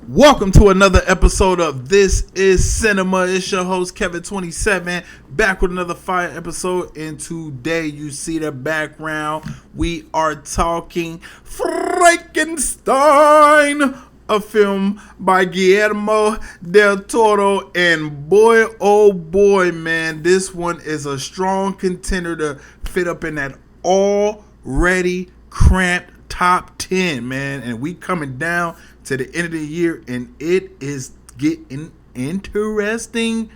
Welcome to another episode of This is Cinema. It's your host Kevin27 back with another fire episode, and today you see the background. We are talking Frankenstein, a film by Guillermo del Toro, and boy oh boy man, this one is a strong contender to fit up in that already cramped top 10, man. And we coming down to the end of the year, and it is getting interesting.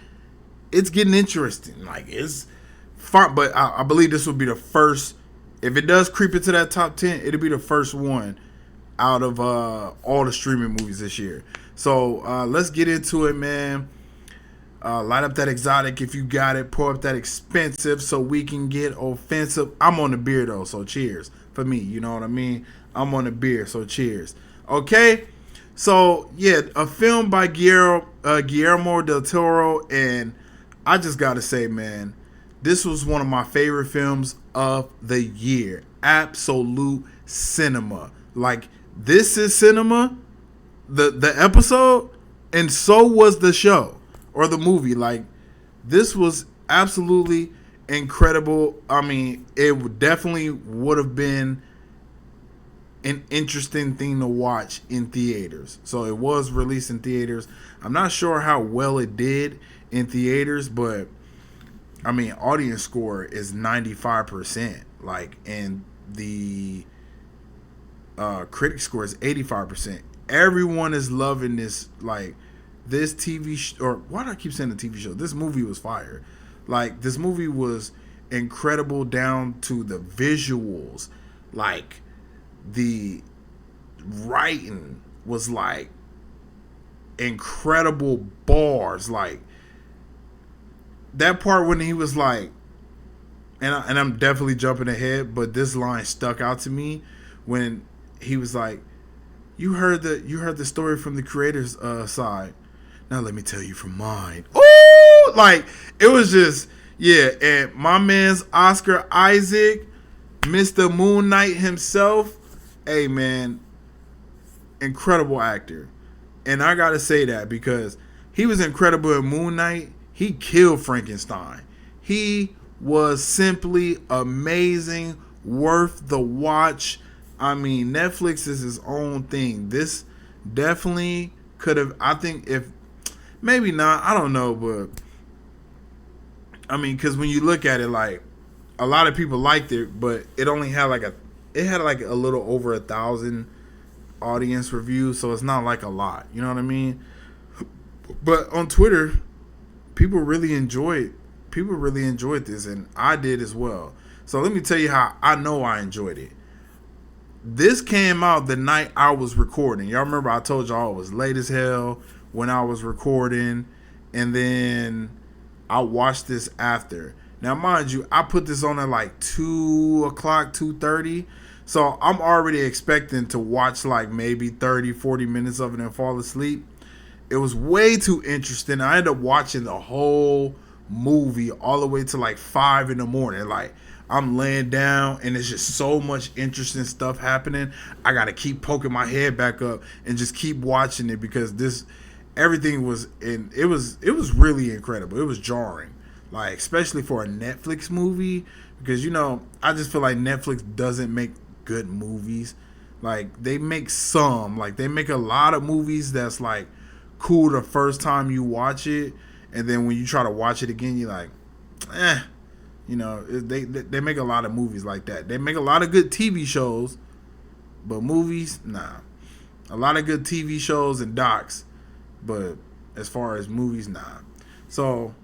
It's getting interesting. Like, it's fun, but I believe this will be the first. If it does creep into that top 10, it'll be the first one out of all the streaming movies this year. So let's get into it, man. Light up that exotic if you got it. Pour up that expensive so we can get offensive. I'm on the beer though, so cheers for me. You know what I mean? I'm on the beer, so cheers. Okay. So, yeah, a film by Guillermo del Toro, and I just got to say, man, this was one of my favorite films of the year. Absolute cinema. Like, this is cinema, the episode, and so was the show or the movie. Like, this was absolutely incredible. I mean, it definitely would have been an interesting thing to watch in theaters. So it was released in theaters. I'm not sure how well it did in theaters, but I mean, audience score is 95%. Like, and the critic score is 85%. Everyone is loving this. Like, this TV or why do I keep saying the TV show? This movie was fire. Like, this movie was incredible down to the visuals. Like, the writing was like incredible bars. Like, that part when he was like, and I'm definitely jumping ahead, but this line stuck out to me when he was like, you heard the story from the creator's side. Now let me tell you from mine. Oh, like, it was just, yeah. And my man's Oscar Isaac, Mr. Moon Knight himself. Hey, man, incredible actor. And I got to say that because he was incredible in Moon Knight. He killed Frankenstein. He was simply amazing, worth the watch. I mean, Netflix is his own thing. This definitely could have, I think, if, maybe not, I don't know, but, I mean, because when you look at it, like, a lot of people liked it, but it only had like a little over 1,000 audience reviews, so it's not like a lot. You know what I mean? But on Twitter, people really enjoyed this, and I did as well. So let me tell you how I know I enjoyed it. This came out the night I was recording. Y'all remember I told y'all it was late as hell when I was recording, and then I watched this after. Now, mind you, I put this on at like 2 o'clock, 2:30. So I'm already expecting to watch like maybe 30, 40 minutes of it and fall asleep. It was way too interesting. I ended up watching the whole movie all the way to like 5 in the morning. Like, I'm laying down and there's just so much interesting stuff happening. I got to keep poking my head back up and just keep watching it because everything was it was really incredible. It was jarring. Like, especially for a Netflix movie, because, you know, I just feel like Netflix doesn't make good movies. Like, they make some, like, they make a lot of movies that's like cool the first time you watch it, and then when you try to watch it again, you're like, you know, they make a lot of movies like that. They make a lot of good TV shows, but movies, nah. A lot of good TV shows and docs, but as far as movies, nah. So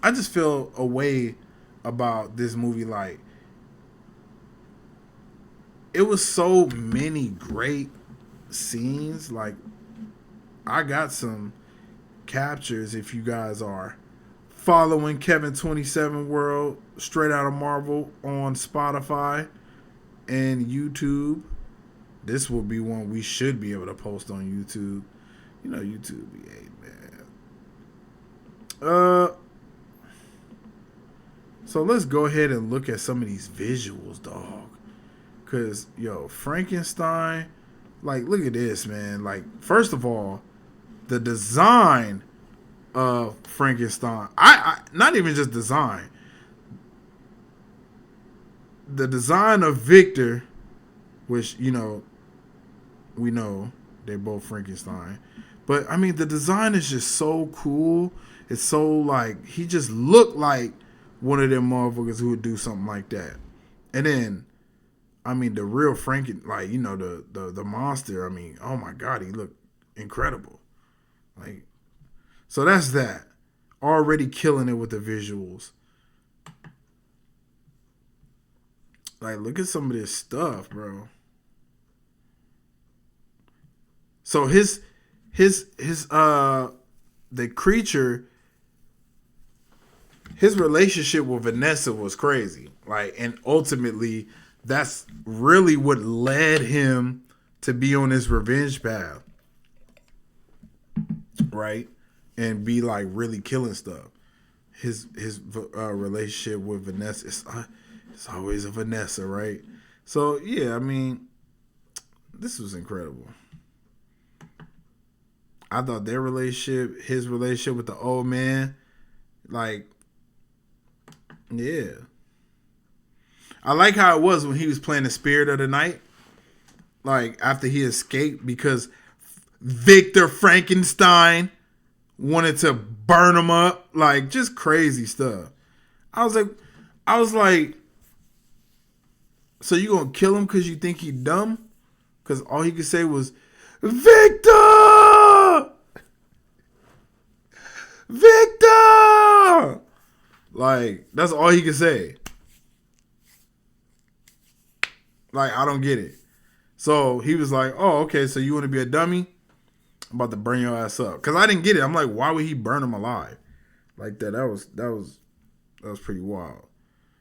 I just feel a way about this movie. Like, it was so many great scenes. Like, I got some captures if you guys are following Kevin27 World straight out of Marvel on Spotify and YouTube. This will be one we should be able to post on YouTube. You know, YouTube, yeah, man. So let's go ahead and look at some of these visuals, dog. Because, yo, Frankenstein Like, look at this, man. Like, first of all, the design of Frankenstein. I not even just design. The design of Victor, which we know they're both Frankenstein, but I mean the design is just so cool. It's so like he just looked like one of them motherfuckers who would do something like that. And then I mean the real Franken, like the monster. I mean, oh my god, he looked incredible. Like, so that's that. Already killing it with the visuals. Like, look at some of this stuff, bro. So his the creature, his relationship with Vanessa was crazy. Like, and ultimately that's really what led him to be on this revenge path, right? And be like really killing stuff. His relationship with Vanessa, it's always a Vanessa, right? So yeah, I mean, this was incredible. I thought their relationship, his relationship with the old man, like, yeah. I like how it was when he was playing the spirit of the night, like after he escaped because Victor Frankenstein wanted to burn him up, like just crazy stuff. I was like, I was like, so you gonna kill him because you think he dumb? Because all he could say was, Victor! Victor! Like, that's all he could say. Like, I don't get it. So he was like, oh, okay, so you want to be a dummy? I'm about to burn your ass up. Because I didn't get it. I'm like, why would he burn him alive? Like that. That was pretty wild.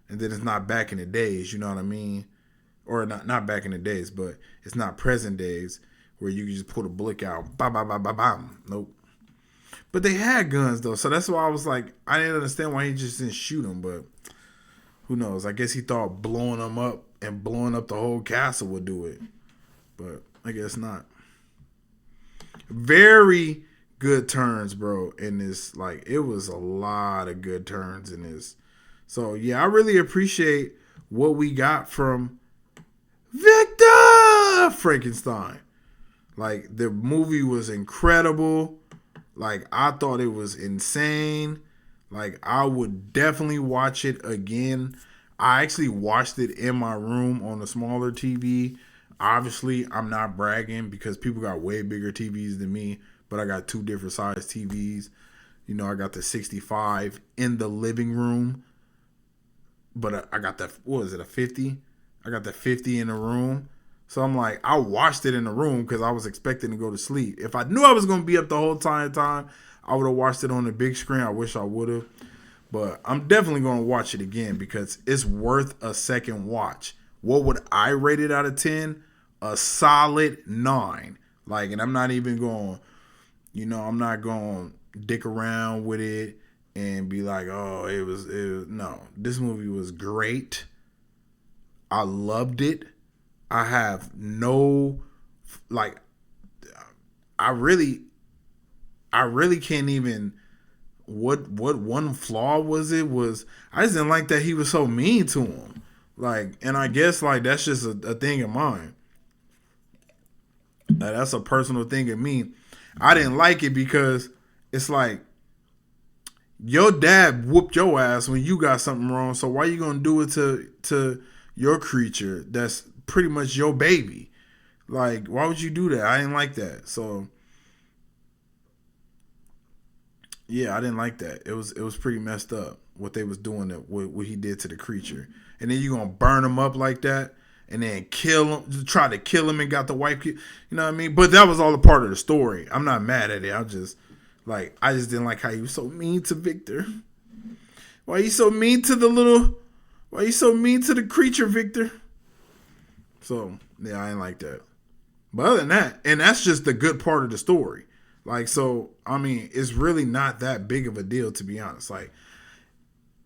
And then it's not back in the days, you know what I mean? Or not back in the days, but it's not present days where you can just pull the blick out. Ba ba ba ba bam. Nope. But they had guns though, so that's why I was like, I didn't understand why he just didn't shoot him. But who knows? I guess he thought blowing them up and blowing up the whole castle would do it, but I guess not. Very good turns, bro. In this, like, it was a lot of good turns in this. So yeah, I really appreciate what we got from Victor Frankenstein. Like, the movie was incredible. Like, I thought it was insane. Like, I would definitely watch it again. I actually watched it in my room on a smaller TV. Obviously, I'm not bragging because people got way bigger TVs than me, but I got two different size TVs. I got the 65 in the living room, but I got the, what was it, a 50? I got the 50 in the room. So I'm like, I watched it in the room because I was expecting to go to sleep. If I knew I was going to be up the whole time, I would have watched it on the big screen. I wish I would have. But I'm definitely going to watch it again because it's worth a second watch. What would I rate it out of 10? A solid 9. Like, and I'm not even going, I'm not going to dick around with it and be like, oh, it was, no. This movie was great. I loved it. I have no, like, I really can't even, what one flaw was I just didn't like that he was so mean to him. Like, and I guess, like, that's just a thing of mine. That's a personal thing of me. I didn't like it because it's like, your dad whooped your ass when you got something wrong, so why you gonna do it to your creature that's pretty much your baby? Like, why would you do that? I didn't like that. So yeah, I didn't like that. It was pretty messed up what they was doing, what he did to the creature. And then you gonna burn him up like that and then kill him, try to kill him and got the wife, you know what I mean? But that was all a part of the story. I'm not mad at it. I just didn't like how he was so mean to Victor. Why you so mean to the creature, Victor? So, yeah, I ain't like that. But other than that, and that's just the good part of the story. Like, so, I mean, it's really not that big of a deal, to be honest. Like,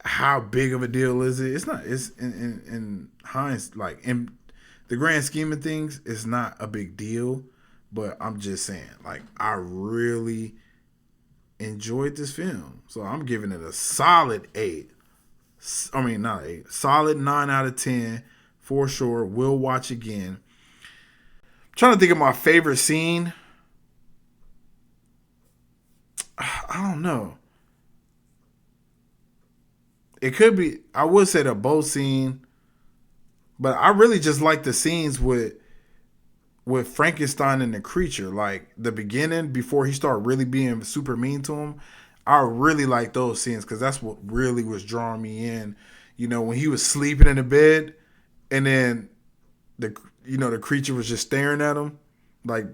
how big of a deal is it? It's not. It's in hindsight, like, in the grand scheme of things, it's not a big deal. But I'm just saying, like, I really enjoyed this film. So I'm giving it a solid 8. I mean, not 8. Solid 9 out of 10 for sure. Will watch again. I'm trying to think of my favorite scene. I don't know. It could be, I would say the boat scene, but I really just like the scenes with Frankenstein and the creature. Like the beginning, before he started really being super mean to him, I really like those scenes because that's what really was drawing me in. You know, when he was sleeping in the bed, and then the creature was just staring at him, like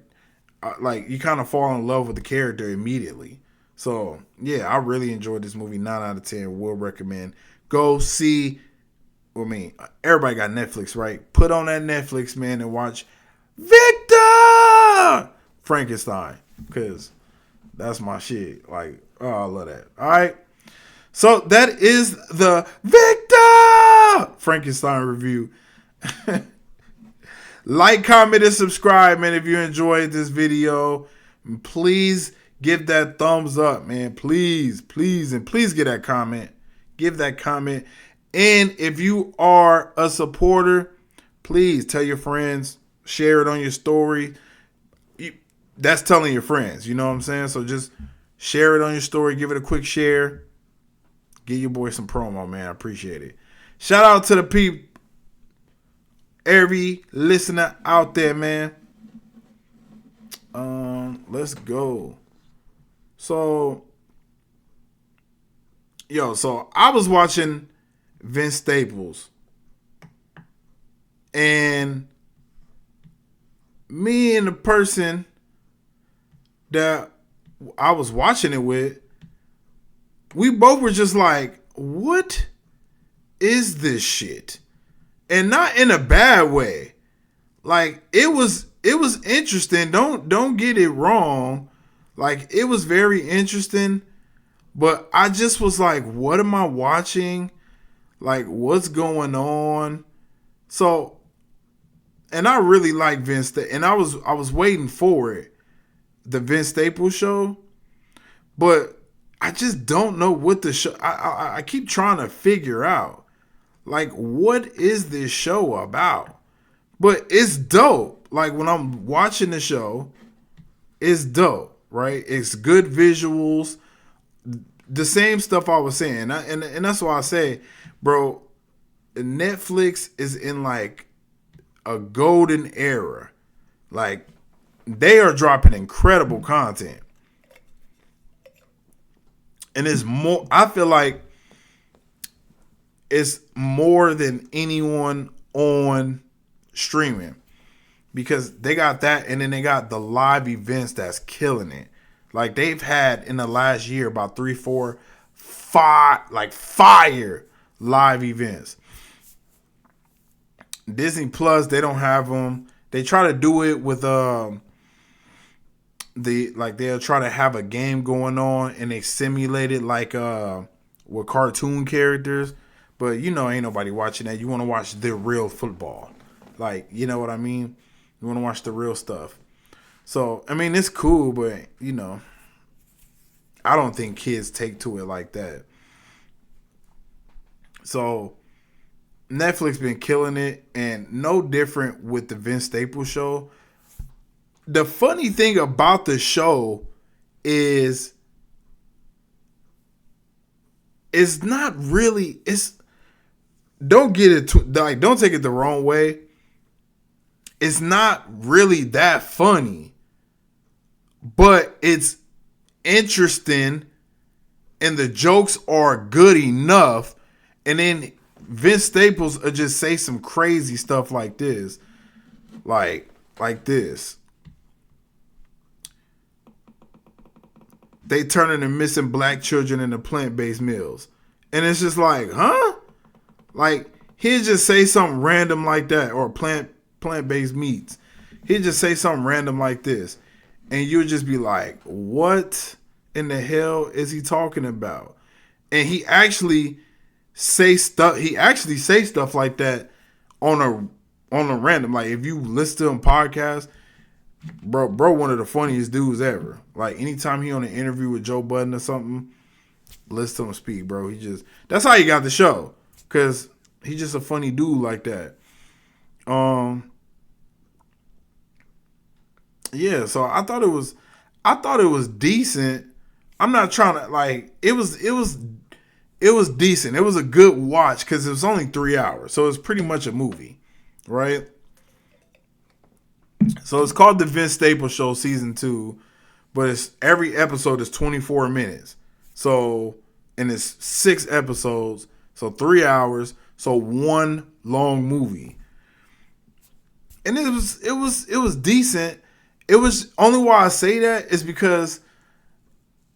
you kind of fall in love with the character immediately. So yeah, I really enjoyed this movie. 9 out of 10. Will recommend. Go see. I mean, everybody got Netflix, right? Put on that Netflix, man, and watch Victor Frankenstein, because that's my shit. Like, oh, I love that. All right. So that is the Victor Frankenstein review. Like, comment, and subscribe, man, if you enjoyed this video. Please give that thumbs up, man. Please, please, and please give that comment. Give that comment. And if you are a supporter, please tell your friends. Share it on your story. That's telling your friends. You know what I'm saying? So just share it on your story. Give it a quick share. Give your boy some promo, man. I appreciate it. Shout out to the people. Every listener out there, man. Let's go. So I was watching Vince Staples, and me and the person that I was watching it with, we both were just like, what is this shit? And not in a bad way. Like, it was interesting. Don't get it wrong. Like, it was very interesting, but I just was like, what am I watching? Like, what's going on? So, and I really like Vince, and I was waiting for it, the Vince Staples show, but I just don't know what the show. I keep trying to figure out, like, what is this show about? But it's dope. Like, when I'm watching the show, it's dope, right? It's good visuals, the same stuff I was saying, and that's why I say, bro, Netflix is in like a golden era. Like, they are dropping incredible content, and it's more. I feel like it's more than anyone on streaming, because they got that, and then they got the live events that's killing it. Like, they've had in the last year about 3, 4, 5 like fire live events. Disney Plus, they don't have them. They try to do it with they'll try to have a game going on, and they simulate it like with cartoon characters. But ain't nobody watching that. You want to watch the real football. Like, you know what I mean? You want to watch the real stuff. So, I mean, it's cool, but, I don't think kids take to it like that. So, Netflix been killing it, and no different with the Vince Staples show. The funny thing about the show is it's not really, don't get it, don't take it the wrong way. It's not really that funny, but it's interesting, and the jokes are good enough. And then Vince Staples will just say some crazy stuff like this. Like this. They turning the missing black children into plant-based meals. And it's just like, huh? Like, he'll just say something random like that, or plant-based meats. He'll just say something random like this, and you'll just be like, what in the hell is he talking about? And he actually say stuff like that on on a random. Like if you listen to him podcast, bro, one of the funniest dudes ever. Like anytime he on an interview with Joe Budden or something, listen to him speak, bro. That's how he got the show, cause he's just a funny dude like that. Yeah. So I thought it was decent. I'm not trying to like it was decent. It was a good watch because it was only 3 hours, so it's pretty much a movie, right? So it's called the Vince Staples Show Season 2, but it's every episode is 24 minutes. So and it's 6 episodes, so 3 hours, so one long movie. And it was decent. It was only why I say that is because,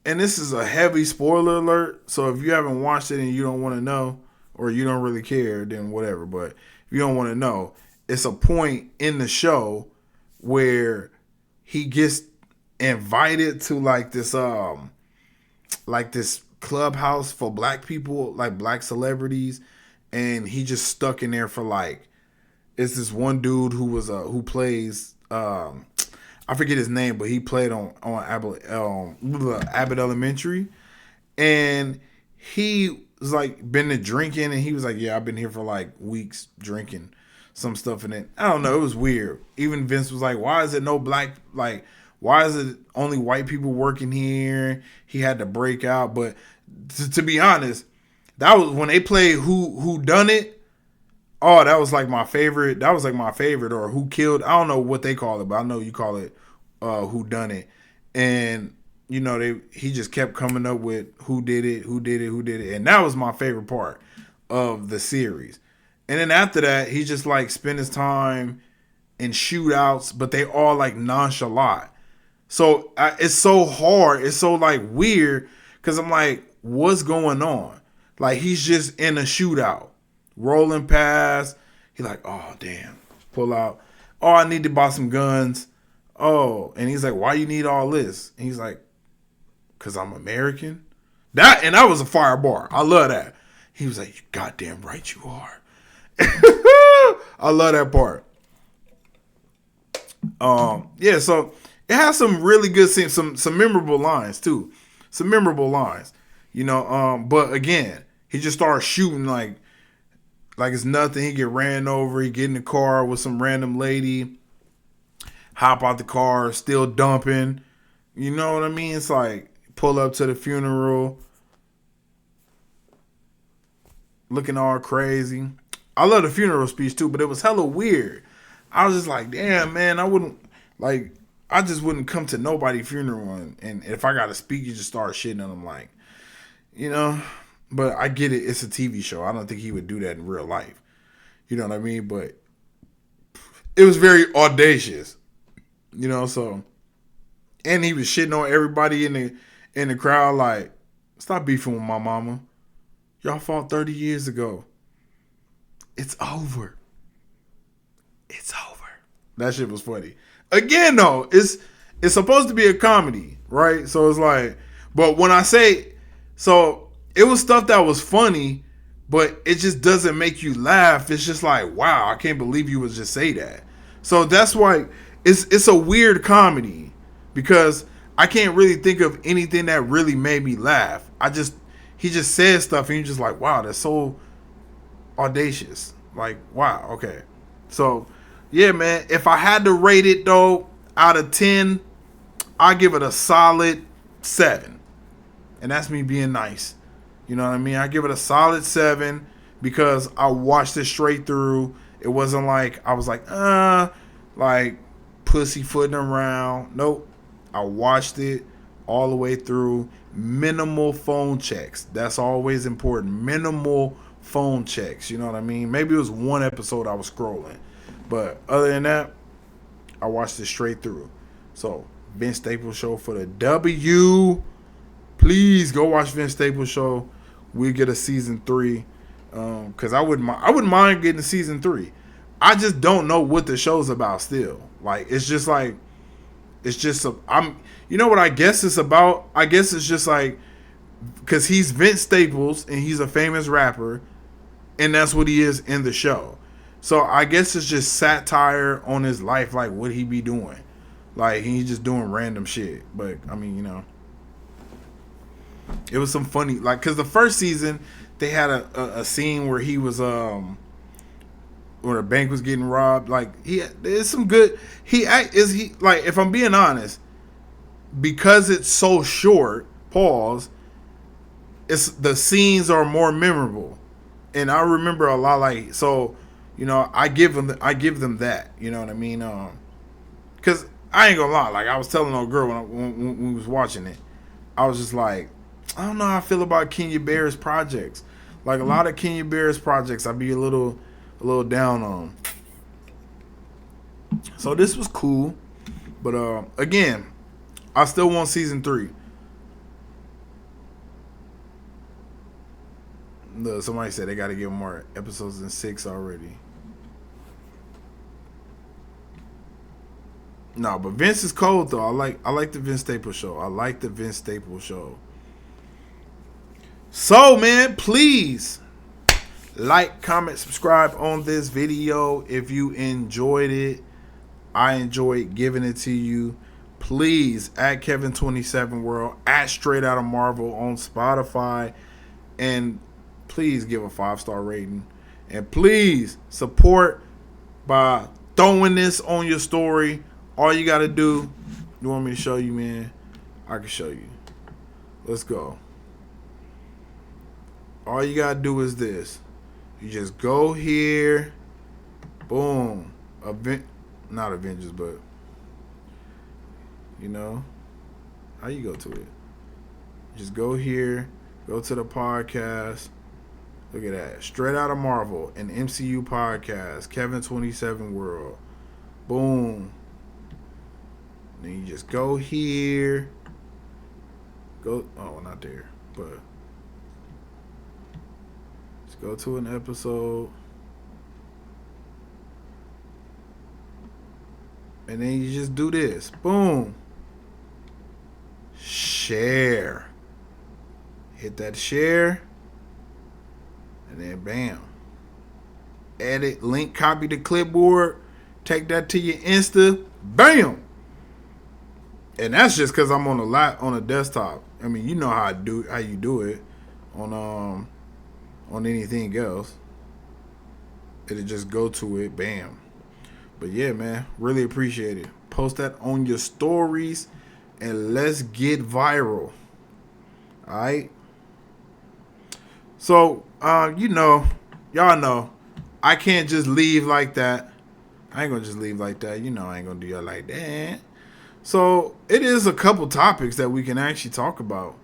and this is a heavy spoiler alert, so if you haven't watched it and you don't want to know, or you don't really care, then whatever. But if you don't want to know, it's a point in the show where he gets invited to like this clubhouse for black people, like black celebrities, and he just stuck in there for like, it's this one dude who plays I forget his name, but he played on Abbott Elementary, and he was like been to drinking, and he was like, yeah, I've been here for like weeks drinking some stuff, and then I don't know, it was weird. Even Vince was like, why is it no black, like why is it only white people working here? He had to break out, but to be honest, that was when they played Who Done It. Oh, that was like my favorite. That was like my favorite, or Who Killed. I don't know what they call it, but I know you call it Who Done It. And you know, he just kept coming up with who did it, and that was my favorite part of the series. And then after that, he just like spent his time in shootouts, but they all like nonchalant. So it's so hard. It's so like weird because I'm like, what's going on? Like he's just in a shootout, rolling past. He like, oh damn, pull out. Oh, I need to buy some guns. Oh, and he's like, why you need all this? And he's like, cause I'm American. That was a fire bar. I love that. He was like, you goddamn right you are. I love that part. Yeah, so it has some really good scenes, some memorable lines too. Some memorable lines. You know, but again, he just started shooting like it's nothing. He get ran over, he get in the car with some random lady, hop out the car, still dumping. You know what I mean? It's like pull up to the funeral, looking all crazy. I love the funeral speech too, but it was hella weird. I was just like, damn, man, I just wouldn't come to nobody's funeral, and if I got to speak, you just start shitting on them, like, you know. But I get it, it's a TV show. I don't think he would do that in real life. You know what I mean? But it was very audacious, you know. So, and he was shitting on everybody in the crowd, like, stop beefing with my mama. Y'all fought 30 years ago. It's over. It's over. That shit was funny. Again, though, it's supposed to be a comedy, right? So it's like, but when I say, so it was stuff that was funny, but it just doesn't make you laugh. It's just like, wow, I can't believe you would just say that. So that's why it's a weird comedy, because I can't really think of anything that really made me laugh. He just said stuff and you're just like, wow, that's so audacious. Like, wow, okay. So, yeah, man, if I had to rate it, though, out of 10, I give it a solid 7. And that's me being nice. You know what I mean? I give it a solid 7 because I watched it straight through. It wasn't like I was like pussyfooting around. Nope. I watched it all the way through. Minimal phone checks. That's always important. Minimal phone checks. You know what I mean? Maybe it was one episode I was scrolling. But other than that, I watched it straight through. So, Vince Staples Show for the W. Please go watch Vince Staples Show. We'll get a season 3. Because I wouldn't mind getting a season 3. I just don't know what the show's about still. Like, it's just you know what I guess it's about? I guess it's just like, because he's Vince Staples and he's a famous rapper, and that's what he is in the show. So I guess it's just satire on his life, like what he be doing. Like he's just doing random shit. But I mean, it was some funny, like, cause the first season they had a scene where he was where the bank was getting robbed. Like there's some good. He like, if I'm being honest, because it's so short. Pause. It's the scenes are more memorable, and I remember a lot. Like so, I give them that. You know what I mean? Cause I ain't gonna lie. Like I was telling a girl when we was watching it, I was just like, I don't know how I feel about Kenya Barris projects. Like a lot of Kenya Barris projects, I'd be a little down on. So this was cool, but again, I still want season 3. Somebody said they got to give more episodes than 6 already. No, but Vince is cold though. I like the Vince Staples show. I like the Vince Staples show. So man, please like, comment, subscribe on this video if you enjoyed it. I enjoyed giving it to you. Please at Kevin27 World, at Straight Outta Marvel on Spotify, and please give a 5-star rating. And please support by throwing this on your story. All you gotta do, you want me to show you, man? I can show you. Let's go. All you gotta do is this. You just go here. Boom. Not Avengers, but how you go to it? Just go here. Go to the podcast. Look at that. Straight Outta Marvel, an MCU podcast. Kevin27 World. Boom. Then you just go here. Not there. But just go to an episode. And then you just do this. Boom. Share. Hit that share. And then bam. Edit, link, copy the clipboard. Take that to your Insta. Bam. And that's just because I'm on a desktop. I mean, you know how you do it on anything else. It'll just go to it. Bam. But yeah, man, really appreciate it. Post that on your stories and let's get viral. Alright? So, y'all know, I can't just leave like that. I ain't gonna just leave like that. I ain't gonna do y'all like that. So, it is a couple topics that we can actually talk about.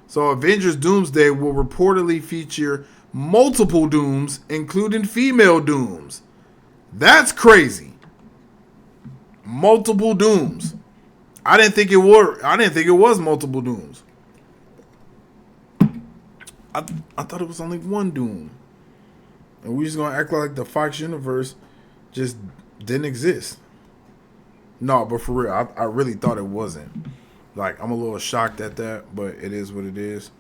So, Avengers Doomsday will reportedly feature multiple Dooms, including female Dooms. That's crazy. Multiple Dooms. I didn't think it was multiple Dooms. I thought it was only one Doom. And we just gonna act like the Fox universe just didn't exist. No, but for real, I really thought it wasn't. Like, I'm a little shocked at that, but it is what it is.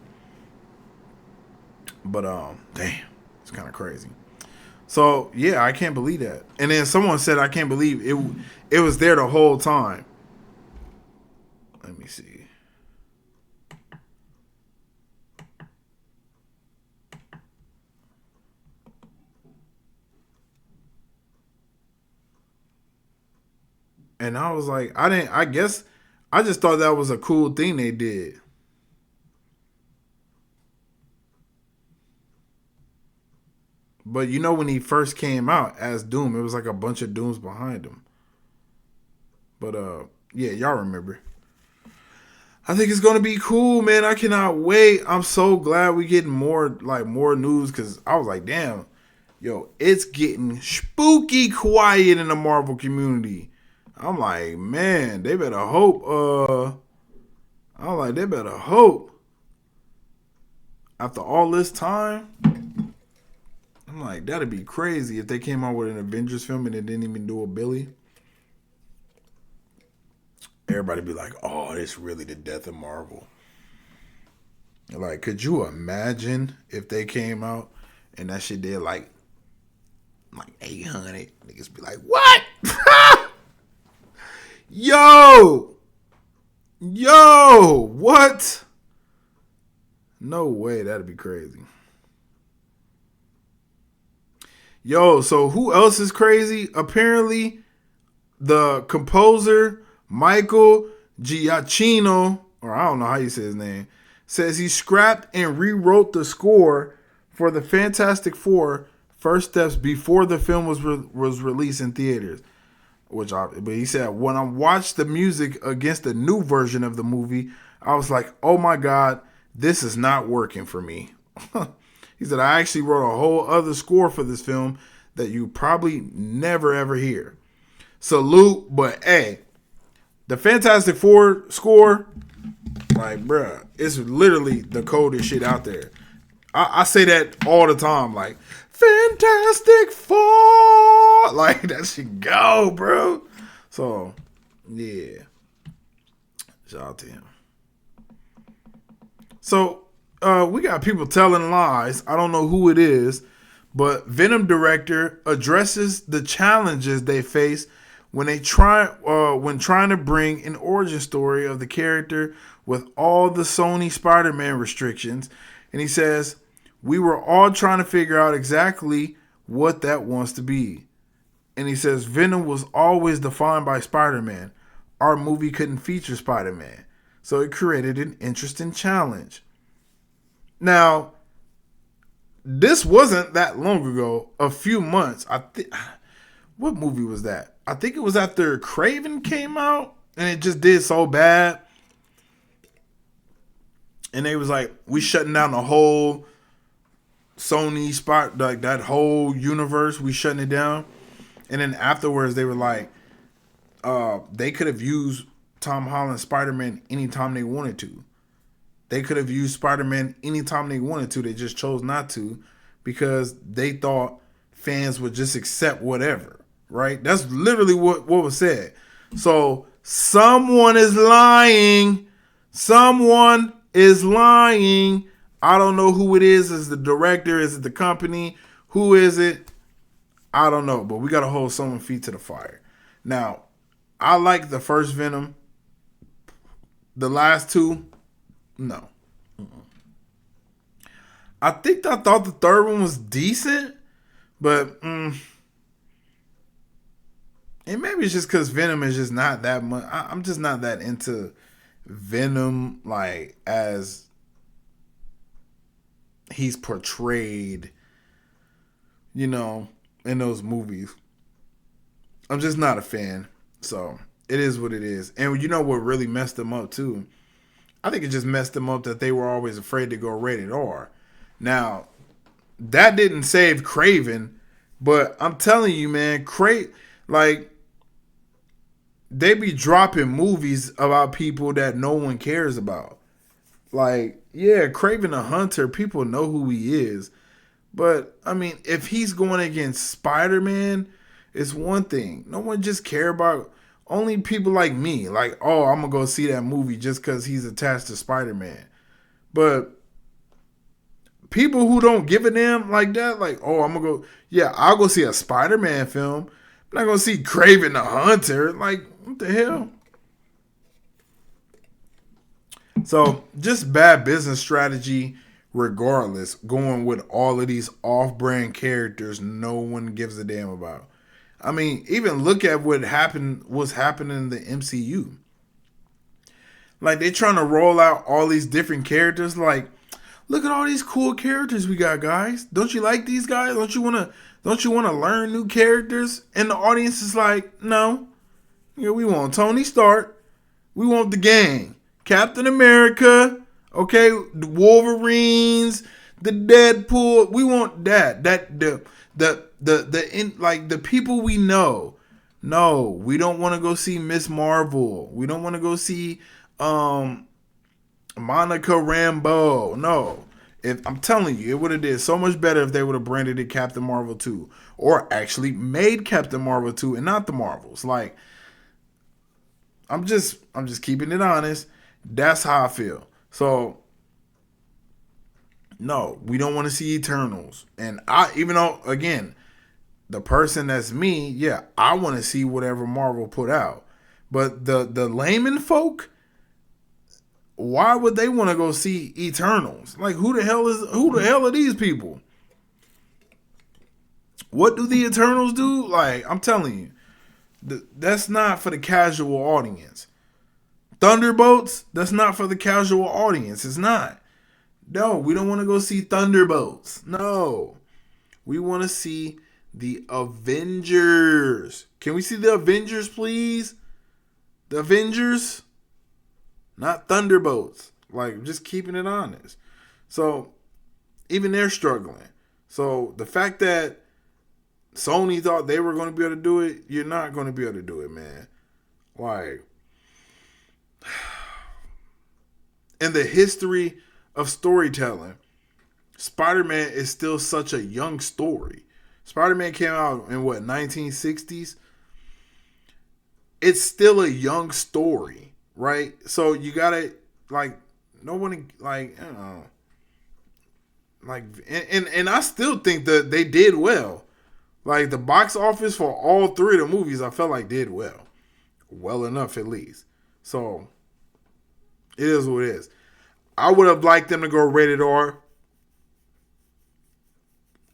But damn, it's kind of crazy. So yeah, I can't believe that. And then someone said, I can't believe it was there the whole time. Let me see. And I was like, I guess I just thought that was a cool thing they did. But when he first came out as Doom, it was like a bunch of Dooms behind him. But yeah, y'all remember. I think it's gonna be cool, man. I cannot wait. I'm so glad we getting more news, because I was like, damn, yo, it's getting spooky quiet in the Marvel community. I'm like, man, they better hope. They better hope. After all this time, I'm like, that'd be crazy if they came out with an Avengers film and it didn't even do a Billy. Everybody be like, oh, it's really the death of Marvel. Like, could you imagine if they came out and that shit did like Like 800. Niggas be like, what? Yo! Yo! What? No way, that'd be crazy. Yo, so who else is crazy? Apparently, the composer, Michael Giacchino, or I don't know how you say his name, says he scrapped and rewrote the score for the Fantastic Four first steps before the film was released in theaters. But he said, when I watched the music against the new version of the movie, I was like, oh my God, this is not working for me. He said, I actually wrote a whole other score for this film that you probably never ever hear. Salute, but hey, the Fantastic Four score, like, bruh, it's literally the coldest shit out there. I say that all the time, like, Fantastic Four, like, that shit go, bro. So, yeah, shout out to him. So, we got people telling lies. I don't know who it is, but Venom director addresses the challenges they face when trying to bring an origin story of the character with all the Sony Spider-Man restrictions. And he says, we were all trying to figure out exactly what that wants to be. And he says, Venom was always defined by Spider-Man. Our movie couldn't feature Spider-Man, so it created an interesting challenge. Now, this wasn't that long ago, a few months. What movie was that? I think it was after Craven came out, and it just did so bad. And they was like, we shutting down the whole Sony spot, like that whole universe, we shutting it down. And then afterwards, they were like, they could have used Tom Holland's Spider-Man anytime they wanted to. They could have used Spider-Man anytime they wanted to. They just chose not to because they thought fans would just accept whatever, right? That's literally what was said. So someone is lying. Someone is lying. I don't know who it is. Is the director? Is it the company? Who is it? I don't know. But we got to hold someone's feet to the fire. Now, I like the first Venom. The last two, no. I thought the third one was decent, but and maybe it's just because Venom is just not that much. I'm just not that into Venom, like, as he's portrayed, in those movies. I'm just not a fan. So it is what it is. And you know what really messed them up too? I think it just messed them up that they were always afraid to go rated R. Now, that didn't save Craven, but I'm telling you, man, they be dropping movies about people that no one cares about. Like, yeah, Craven the Hunter, people know who he is. But, I mean, if he's going against Spider-Man, it's one thing. No one just care about, only people like me. Like, oh, I'm going to go see that movie just because he's attached to Spider-Man. But people who don't give a damn like that, like, oh, I'm going to go, yeah, I'll go see a Spider-Man film. I'm not going to see Craven the Hunter. Like, what the hell? So, just bad business strategy regardless, going with all of these off-brand characters no one gives a damn about. I mean, even look at what's happening in the MCU. Like, they're trying to roll out all these different characters. Like, look at all these cool characters we got, guys. Don't you like these guys? Don't you wanna learn new characters? And the audience is like, no. Yeah, we want Tony Stark. We want the gang. Captain America. Okay, the Wolverines, the Deadpool. We want that. The people we know. No, we don't want to go see Miss Marvel. We don't want to go see Monica Rambeau. No. I'm telling you, it would have did so much better if they would have branded it Captain Marvel 2. Or actually made Captain Marvel 2 and not the Marvels. Like, I'm just keeping it honest. That's how I feel. So, no, we don't want to see Eternals. And even though, again, the person that's me, yeah, I want to see whatever Marvel put out. But the layman folk, why would they want to go see Eternals? Like, who the hell are these people? What do the Eternals do? Like, I'm telling you, that's not for the casual audience. Thunderbolts, that's not for the casual audience. It's not. No, we don't want to go see Thunderbolts. No. We want to see the Avengers. Can we see the Avengers, please? The Avengers? Not Thunderbolts. Like, just keeping it honest. So, even they're struggling. So, the fact that Sony thought they were going to be able to do it, you're not going to be able to do it, man. Like, in the history of storytelling, Spider-Man is still such a young story. Spider-Man came out in what, 1960s? It's still a young story, right? So you gotta, like, no one, like, I don't know, like, and I still think that they did well. Like, the box office for all three of the movies, I felt like did well enough at least. So it is what it is. I would have liked them to go rated R.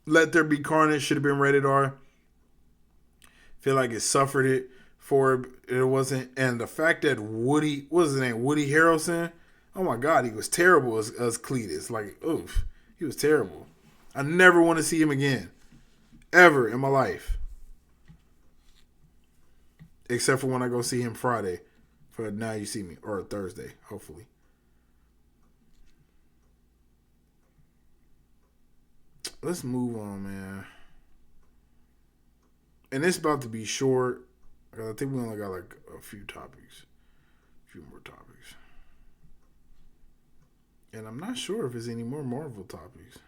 Let There Be Carnage should have been rated R. Feel like it suffered it for it wasn't. And the fact that Woody, what was his name? Woody Harrelson. Oh my God, he was terrible as Cletus. Like, oof, he was terrible. I never want to see him again, ever in my life. Except for when I go see him Friday for Now You See Me, or Thursday, hopefully. Let's move on, man. And it's about to be short. I think we only got like a few topics. A few more topics. And I'm not sure if there's any more Marvel topics.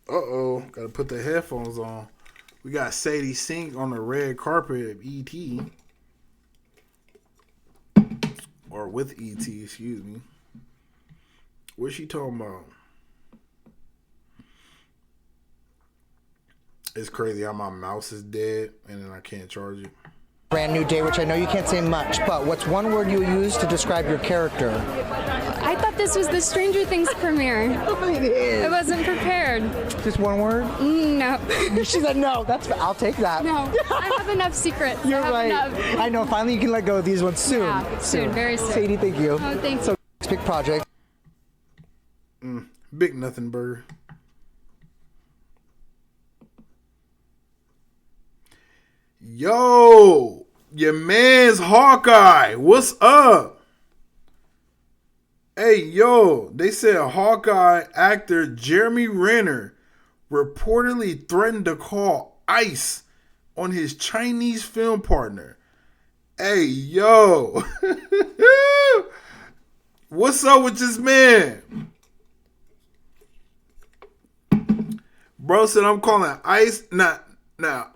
Uh-oh. Gotta put the headphones on. We got Sadie Sink on the red carpet at E.T. Or with E.T., excuse me. What's she talking about? It's crazy how my mouse is dead and then I can't charge it. Brand new day, which I know you can't say much, but what's one word you use to describe your character? I thought this was the Stranger Things premiere. It is. I wasn't prepared. Just one word? No. She said no. I'll take that. No. I have enough secrets. You're right. Enough. I know. Finally, you can let go of these ones soon. Yeah, soon. Very soon. Sadie, thank you. Oh, thanks. So, big project. Big nothing burger. Yo, your man's Hawkeye. What's up? Hey, yo, they said Hawkeye actor Jeremy Renner reportedly threatened to call ICE on his Chinese film partner. Hey, yo. What's up with this man? Bro said I'm calling ICE. Now,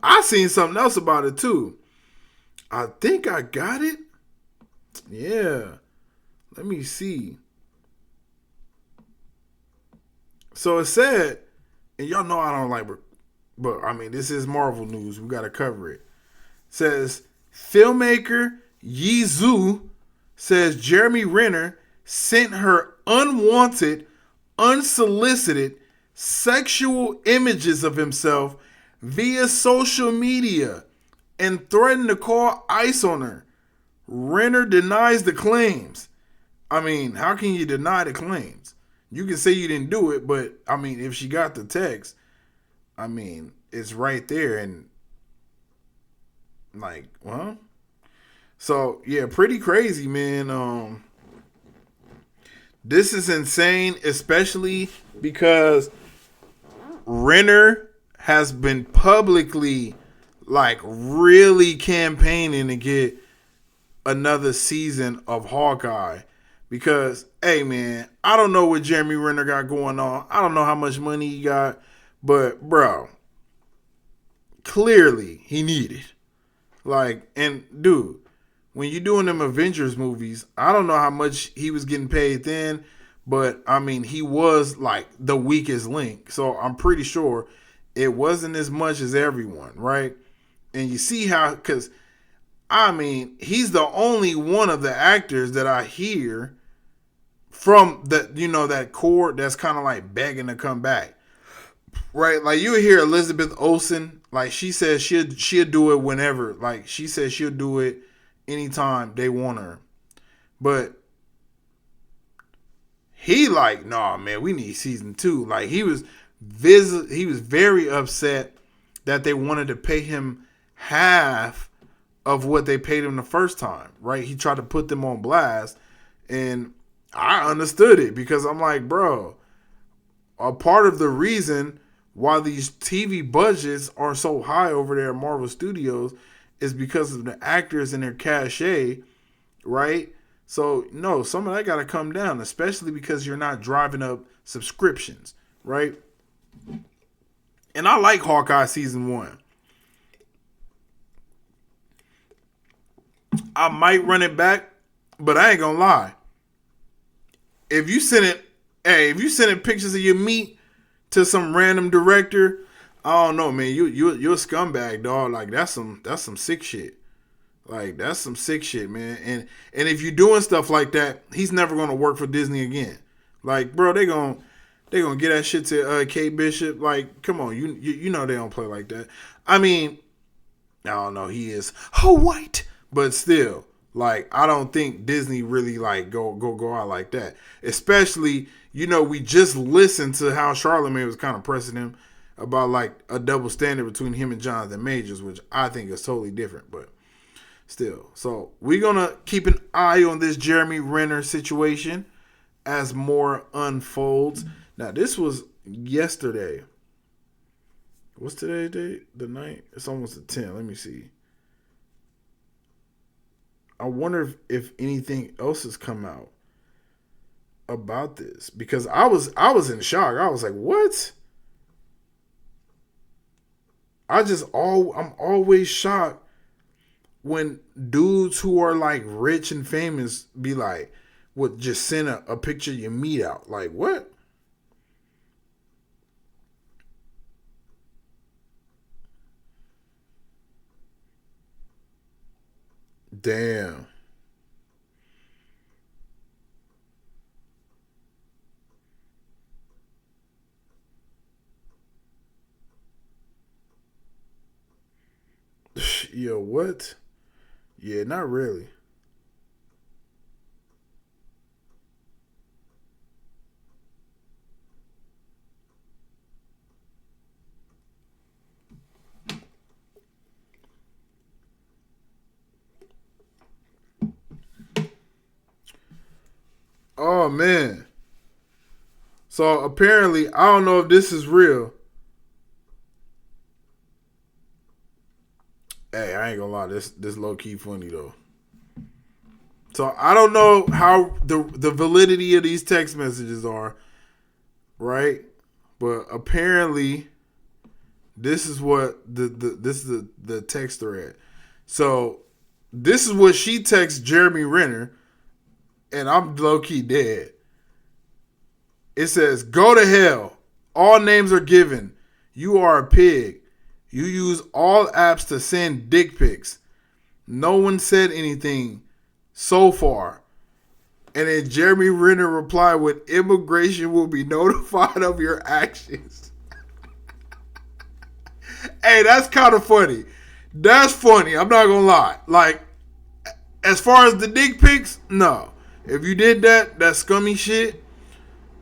I seen something else about it too. I think I got it. Yeah. Let me see. So it said, and y'all know I don't like, but I mean, this is Marvel news. We got to cover it. It says, filmmaker Yi Zhu says Jeremy Renner sent her unwanted, unsolicited sexual images of himself via social media and threatened to call ICE on her. Renner denies the claims. I mean, how can you deny the claims? You can say you didn't do it, but I mean, if she got the text, I mean, it's right there and like, well. So, yeah, pretty crazy, man. This is insane, especially because Renner has been publicly, like, really campaigning to get another season of Hawkeye. Because, hey, man, I don't know what Jeremy Renner got going on. I don't know how much money he got. But, bro, clearly he needed. Like, and, dude, when you're doing them Avengers movies, I don't know how much he was getting paid then, but I mean, he was like the weakest link. So I'm pretty sure it wasn't as much as everyone, right? And you see how, because I mean, he's the only one of the actors that I hear from that, that core that's kind of like begging to come back. Right? Like you hear Elizabeth Olsen, like she says she'll do it whenever. Like she says she'll do it anytime they want her. But he like, nah, man, we need season 2. Like he was very upset that they wanted to pay him half of what they paid him the first time, right? He tried to put them on blast, and I understood it because I'm like, bro, a part of the reason why these TV budgets are so high over there at Marvel Studios is because of the actors and their cachet, right? So, no, some of that got to come down, especially because you're not driving up subscriptions, right? And I like Hawkeye season 1. I might run it back, but I ain't gonna lie. If you send it pictures of your meat to some random director, I don't know, man. You're a scumbag, dog. Like that's some sick shit. Like that's some sick shit, man. And if you're doing stuff like that, he's never gonna work for Disney again. Like, bro, they gonna get that shit to Kate Bishop. Like, come on, you know they don't play like that. I mean, I don't know. He is white, but still, like I don't think Disney really like go out like that. Especially, we just listened to how Charlamagne was kind of pressing him about like a double standard between him and Jonathan Majors, which I think is totally different, but still. So we're gonna keep an eye on this Jeremy Renner situation as more unfolds. Now, this was yesterday. What's today's date? The 9th? It's almost the 10th. Let me see. I wonder if anything else has come out about this, because I was in shock. I was like, "What?" I'm always shocked when dudes who are like rich and famous be like, would just send a picture of your meat out. Like, what? Damn. Yo, what? Yeah, not really. Oh man. So apparently, I don't know if this is real. Hey, I ain't gonna lie, this low key funny though. So I don't know how the validity of these text messages are, right? But apparently, this is what the text thread. So this is what she texts Jeremy Renner, and I'm low key dead. It says, "Go to hell. All names are given. You are a pig. You use all apps to send dick pics. No one said anything so far." And then Jeremy Renner replied with, "Immigration will be notified of your actions." Hey, that's kind of funny. That's funny. I'm not gonna lie. Like, as far as the dick pics, no. If you did that, that's scummy shit.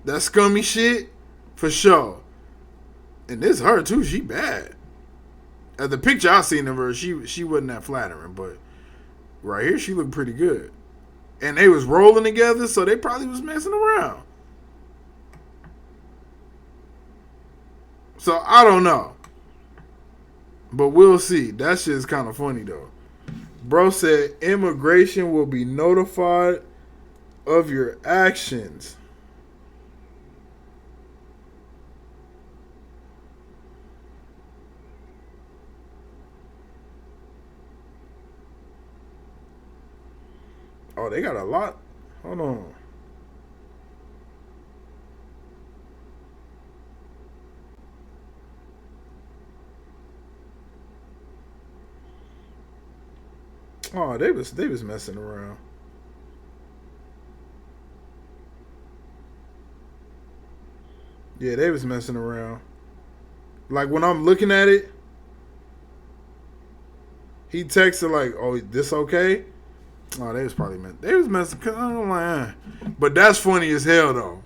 That's scummy shit for sure. And this her too. She bad. The picture I seen of her, she wasn't that flattering, but right here she looked pretty good. And they was rolling together, so they probably was messing around. So I don't know, but we'll see. That shit is kind of funny though. Bro said immigration will be notified of your actions. Oh, they got a lot. Hold on. Oh, they was messing around. Yeah, they was messing around. Like when I'm looking at it, he texted like, "Oh, this okay?" Oh, they was probably they was messing. I'm like, but that's funny as hell though.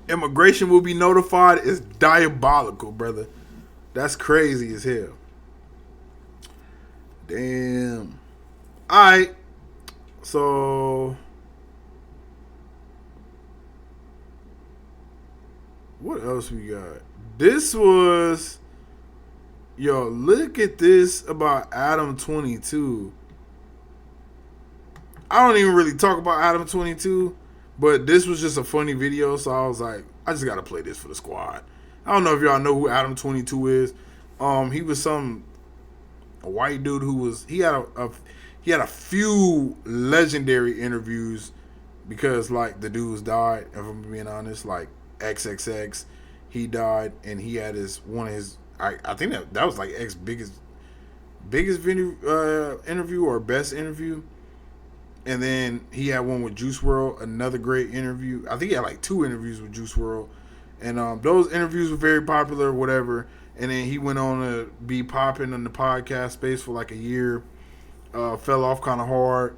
Immigration will be notified is diabolical, brother. That's crazy as hell. Damn. All right. So, what else we got? This was, yo, look at this about Adam 22. I don't even really talk about Adam 22, but this was just a funny video, so I was like, I just gotta play this for the squad. I don't know if y'all know who Adam 22 is. He was a white dude who was he had a few legendary interviews because like the dudes died. If I'm being honest, like XXX, he died, and he had I think that was like X's biggest interview or best interview. And then he had one with Juice WRLD, another great interview. I think he had like 2 interviews with Juice WRLD. And those interviews were very popular, whatever. And then he went on to be popping in the podcast space for like a year. Fell off kind of hard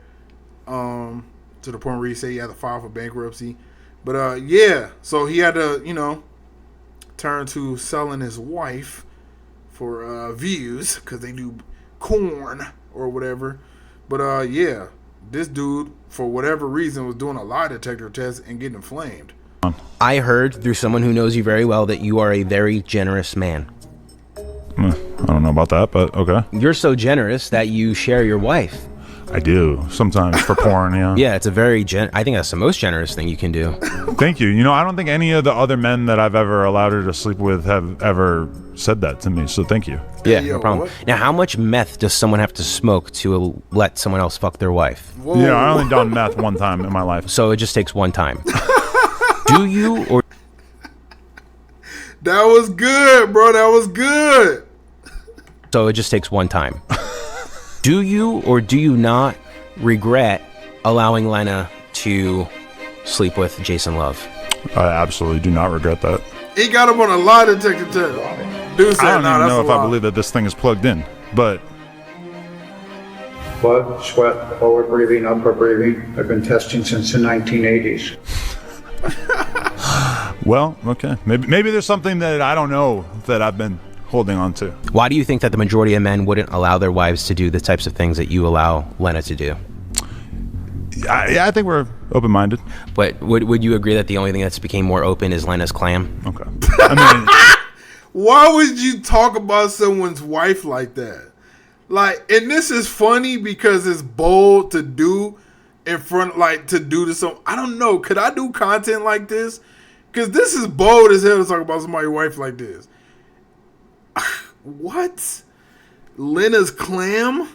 to the point where he said he had to file for bankruptcy. But yeah, so he had to, turn to selling his wife for views because they do corn or whatever. But yeah. This dude, for whatever reason, was doing a lie detector test and getting flamed. I heard through someone who knows you very well that you are a very generous man. I don't know about that, but okay. You're so generous that you share your wife. I do sometimes for porn. Yeah. Yeah, it's a I think that's the most generous thing you can do. Thank you. I don't think any of the other men that I've ever allowed her to sleep with have ever said that to me. So thank you. Yeah, no problem. What? Now, how much meth does someone have to smoke to let someone else fuck their wife? Whoa. Yeah, I only done meth one time in my life. So it just takes one time. Do you or? That was good, bro. That was good. So it just takes one time. Do you or do you not regret allowing Lena to sleep with Jason Love? I absolutely do not regret that. He got him on a lie detector test. Dude said, I don't even know if I believe that this thing is plugged in, but... Blood, sweat, forward breathing, upper breathing. I've been testing since the 1980s. Well, okay. Maybe there's something that I don't know that I've been holding on to. Why do you think that the majority of men wouldn't allow their wives to do the types of things that you allow Lena to do? I think we're open-minded. But would you agree that the only thing that's became more open is Lena's clam? Okay. I mean, why would you talk about someone's wife like that? Like, and this is funny because it's bold to do in front, like to do to some. I don't know. Could I do content like this? Because this is bold as hell to talk about somebody's wife like this. What? Lena's clam?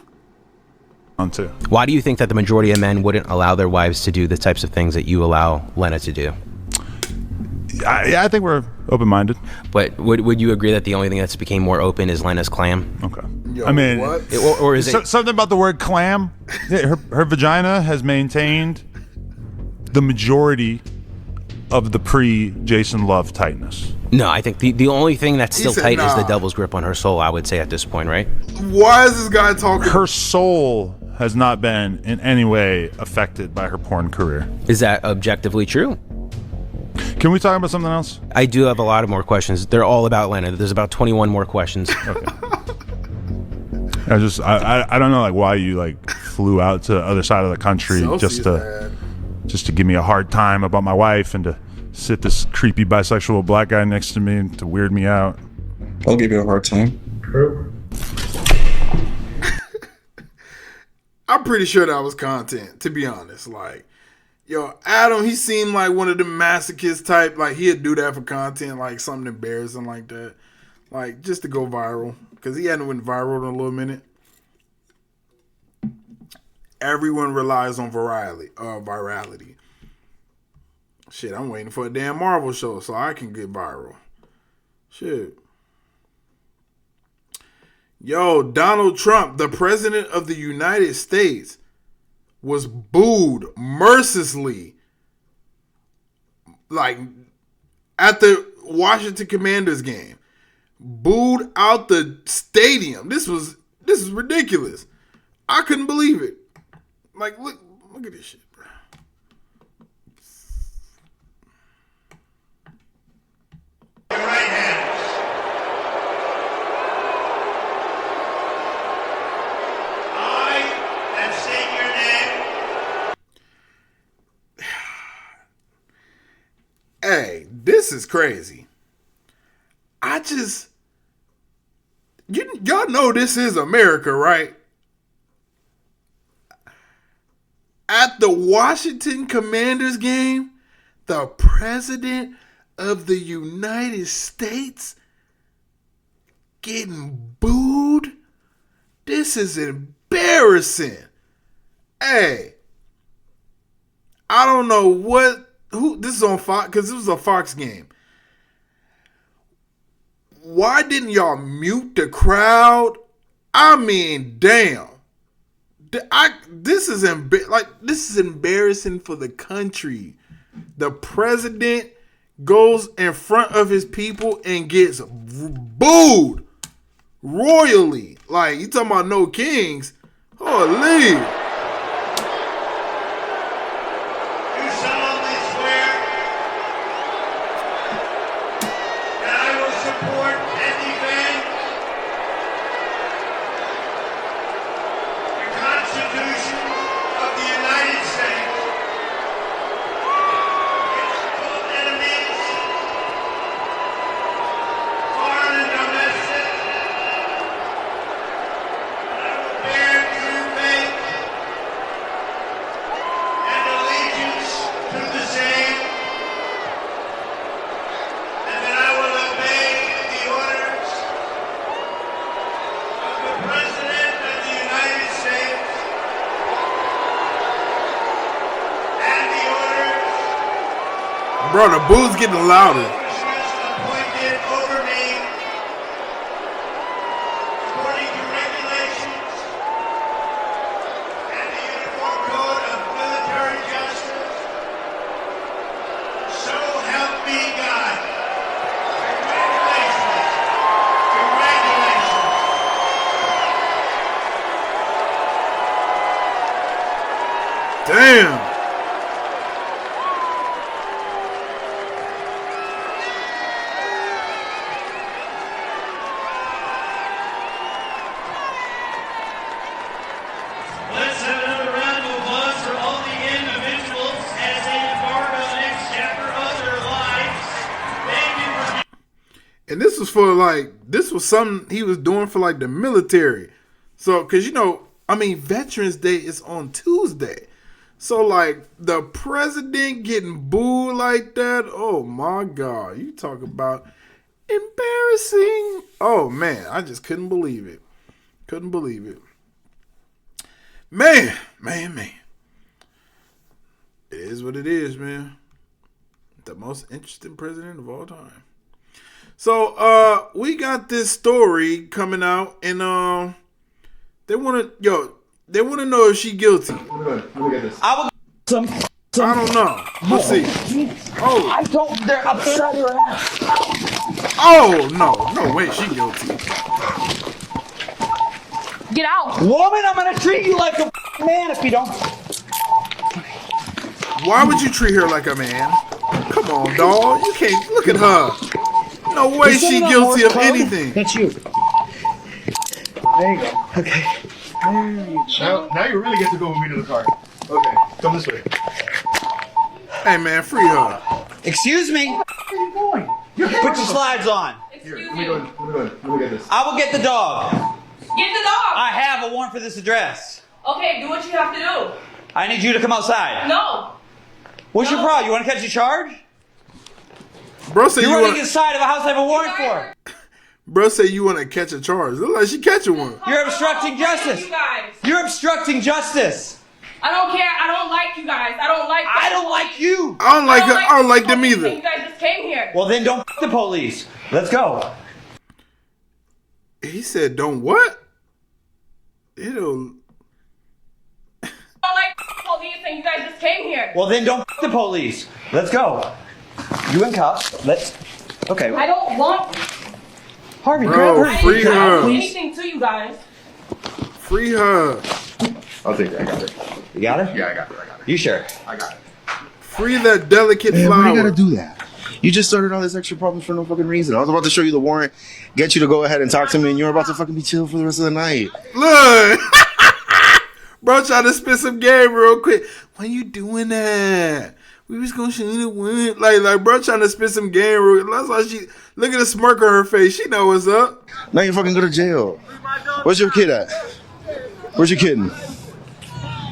on too. Why do you think that the majority of men wouldn't allow their wives to do the types of things that you allow Lena to do? I think we're open-minded. But would you agree that the only thing that's became more open is Lena's clam? Okay. Yo, I mean, what? Or is it something about the word clam? Her vagina has maintained the majority of the pre-Jason Love tightness. No, I think the only thing that's still said tight is the nah. devil's grip on her soul, I would say at this point, right? Why is this guy talking? Her soul has not been in any way affected by her porn career. Is that objectively true? Can we talk about something else? I do have a lot of more questions. They're all about Lena. There's about 21 more questions. Okay. I don't know like why you like flew out to the other side of the country just to give me a hard time about my wife and to sit this creepy bisexual black guy next to me to weird me out. I'll give you a hard time. True. I'm pretty sure that was content, to be honest. Like, yo, Adam, he seemed like one of the masochist type. Like, he'd do that for content, like something embarrassing like that. Like, just to go viral. Because he hadn't went viral in a little minute. everyone relies on virality. Shit, I'm waiting for a damn Marvel show so I can get viral. Shit. Yo, Donald Trump, the president of the United States, was booed mercilessly, like at the Washington Commanders game. Booed out the stadium. This is ridiculous. I couldn't believe it. Like, look at this shit, bro. Your right hands. I have said your name. Hey, this is crazy. Y'all know this is America, right? At the Washington Commanders game, the president of the United States getting booed? This is embarrassing. Hey, I don't know who this is on Fox, because this was a Fox game. Why didn't y'all mute the crowd? I mean, damn. This is embarrassing for the country. The president goes in front of his people and gets booed royally. Like, you talking about no kings? Holy. Bro, the boo's getting louder. Appointed over me, according to regulations and the Uniform Code of Military Justice. So help me God. Congratulations. Congratulations. Damn. And this was this was something he was doing for like the military. So, because, Veterans Day is on Tuesday. So, like, the president getting booed like that, oh my God. You talk about embarrassing. Oh, man, I just couldn't believe it. Couldn't believe it. Man. It is what it is, man. The most interesting president of all time. So, we got this story coming out, and they want to know if she guilty. Let me get this. I don't know. Let's see. Oh, I don't. They're upside her ass. Oh no way, she guilty. Get out. Woman, I'm gonna treat you like a man if you don't. Why would you treat her like a man? Come on, dog. You can't look at her. No way she guilty of anything. That's you. There you go. Okay. Now you really get to go with me to the car. Okay, come this way. Hey man, free her. Excuse me. Where are you going? Put your slides on. Here, let me get this. I will get the dog. Get the dog! I have a warrant for this address. Okay, do what you have to do. I need you to come outside. No. What's your problem? You want to catch a charge? Bro said You're you running want. inside of a house I have a warrant for. Bro said you want to catch a charge. Look like she catching one. You're obstructing justice. You guys. You're obstructing justice. I don't care. I don't like you guys. I don't like. I don't like you. I don't like her. I don't like them either. You guys just came here. Well, then don't f the police. Let's go. He said, "Don't what?" It'll. I don't like police, and you guys just came here. Well, then don't f the police. Let's go. You and cops. Let's. Okay. I don't want. Harvey, Bro, grab her. free her. Anything to you guys. Free her. I'll take it. I got it. You got it? Yeah, I got it. I got it. You sure? I got it. Free that delicate Man, flower. why you gotta do that? You just started all this extra problems for no fucking reason. I was about to show you the warrant, get you to go ahead and talk to me, and you're about to fucking be chill for the rest of the night. Look. Bro, trying to spit some game real quick. Why you doing that? We was gonna show you the warrant. Like, bro, trying to spit some game real quick. That's why she, look at the smirk on her face. She know what's up. Now you fucking go to jail. Where's your kid at? Where's your kid?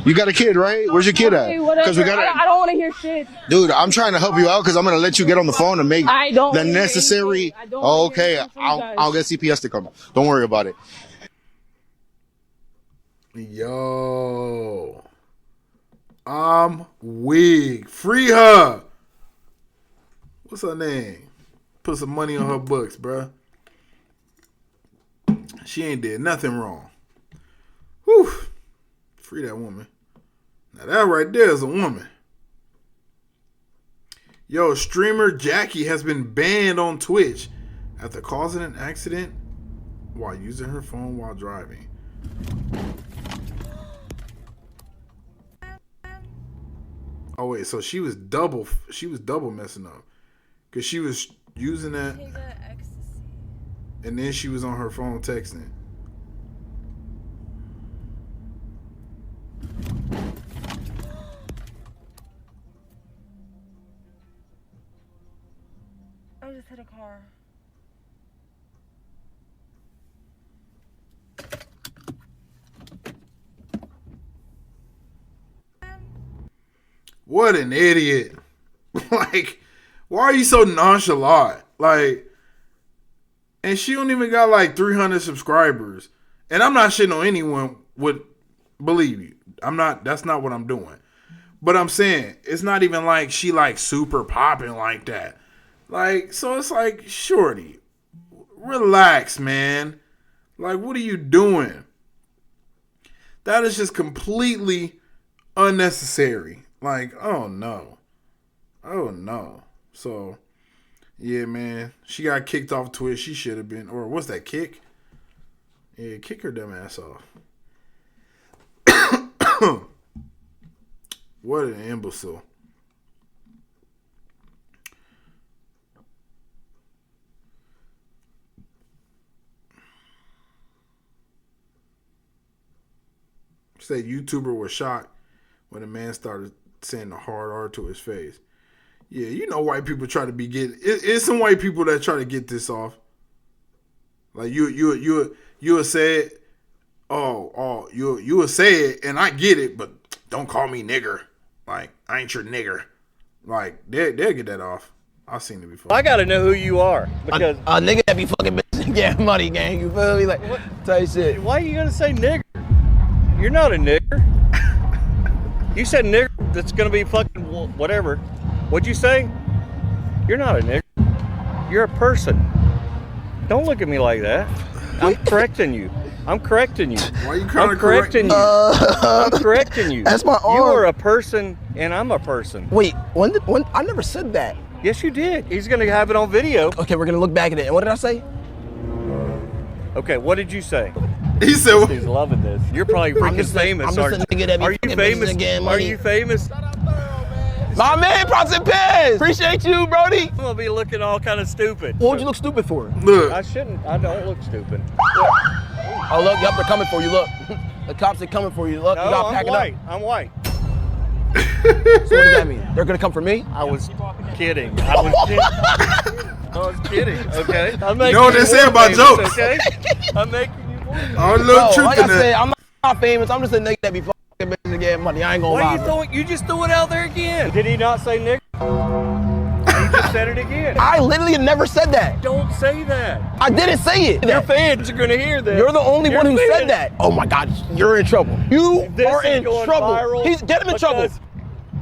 You got a kid, right? Where's your kid at? Because we got. I don't want to hear shit. Dude, I'm trying to help you out because I'm gonna let you get on the phone and make the necessary. Oh, okay, I'll get CPS to come. Don't worry about it. Yo, I'm weak. Free her. What's her name? Put some money on her books, bruh. She ain't did nothing wrong. Whew. Free that woman. Now that right there is a woman. Yo, streamer Jackie has been banned on Twitch after causing an accident while using her phone while driving. Oh wait, so she was double messing up. Cause she was using that and then she was on her phone texting. I just hit a car. What an idiot. Like, why are you so nonchalant? Like, and she don't even got like 300 subscribers. And I'm not shitting on anyone would believe you. That's not what I'm doing. But I'm saying, it's not even like she like super popping like that. Like, so it's like, shorty, relax, man. Like, what are you doing? That is just completely unnecessary. Like, oh no. Oh no. So, yeah, man. She got kicked off Twitch. She should have been, or what's that, kick? Yeah, kick her dumb ass off. What an imbecile. Said YouTuber was shocked when a man started saying the hard R to his face. Yeah, you know white people try to be it's some white people that try to get this off. Like you will say it, you will say it, and I get it, but don't call me nigger. Like, I ain't your nigger. Like, they'll get that off. I've seen it before. I gotta know who you are because a nigga that be fucking bitches getting money, gang. You feel me? Like, what? Type shit. Why are you gonna say nigger? You're not a nigger. You said nigger. That's gonna be fucking whatever. What'd you say? You're not a nigger. You're a person. Don't look at me like that. I'm correcting you. I'm correcting you. Why are you kind of correcting you? I'm correcting you. That's my arm. You are a person, and I'm a person. Wait, when I never said that. Yes, you did. He's gonna have it on video. Okay, we're gonna look back at it. And what did I say? Okay, what did you say? He said, "He's loving this." You're probably freaking famous, aren't you? Are you famous? Are you famous? My man, Props and Pez. Appreciate you, Brody. I'm gonna be looking all kind of stupid. What would you look stupid for? Look. I shouldn't. I don't look stupid. Oh, look, yep, they're coming for you. Look, the cops are coming for you. Look, No, you gotta I'm pack white. it up. I'm white. So what does that mean? They're gonna come for me? I was kidding. I was kidding. Okay. I'm making You know what they say about famous, jokes. Okay. I'm making you more famous. Oh, a little truth like in I that. said, I'm not famous. I'm just a nigga that be fucking bitches and getting money. I ain't gonna What lie. are you throwing? You just threw it out there again. Did he not say nigger? He just said it again. I literally never said that. Don't say that. I didn't say it. Your fans are gonna hear this. You're the only Your one who fans- said that. Oh my God, you're in trouble. You This are is in going trouble. viral Get him in trouble. because-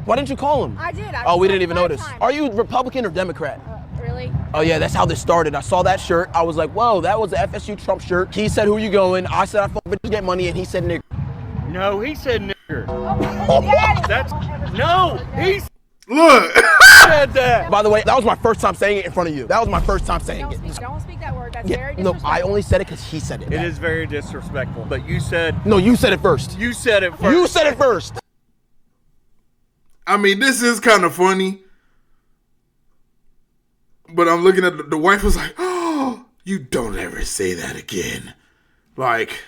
Why didn't you call him? I did. Oh, we didn't even notice. Are you Republican or Democrat? Really? Oh yeah, that's how this started. I saw that shirt. I was like, whoa, that was the FSU Trump shirt. He said, who you going? I said, I fuck bitches get money, and he said, nigga. No, he said nigger. Yes. That's no. He Look. said that. By the way, that was my first time saying it in front of you. That was my first time saying it. Don't speak that word. That's very No, disrespectful. I only said it because he said it. It is very disrespectful. But you said. No, you said it first. You said it first. You said it first. I mean, this is kind of funny. But I'm looking at the wife was like, oh, you don't ever say that again. Like,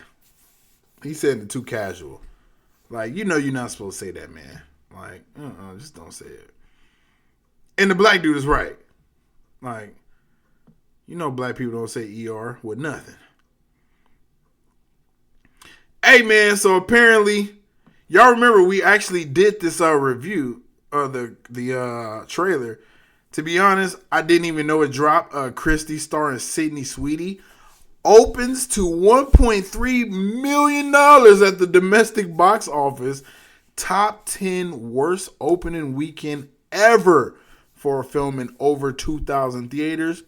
he said it too casual. Like, you know you're not supposed to say that, man. Like, just don't say it. And the black dude is right. Like, you know black people don't say ER with nothing. Hey, man, so apparently, y'all remember we actually did this review of the trailer. To be honest, I didn't even know it dropped. Christy starring Sydney Sweeney opens to $1.3 million at the domestic box office. Top 10 worst opening weekend ever for a film in over 2,000 theaters.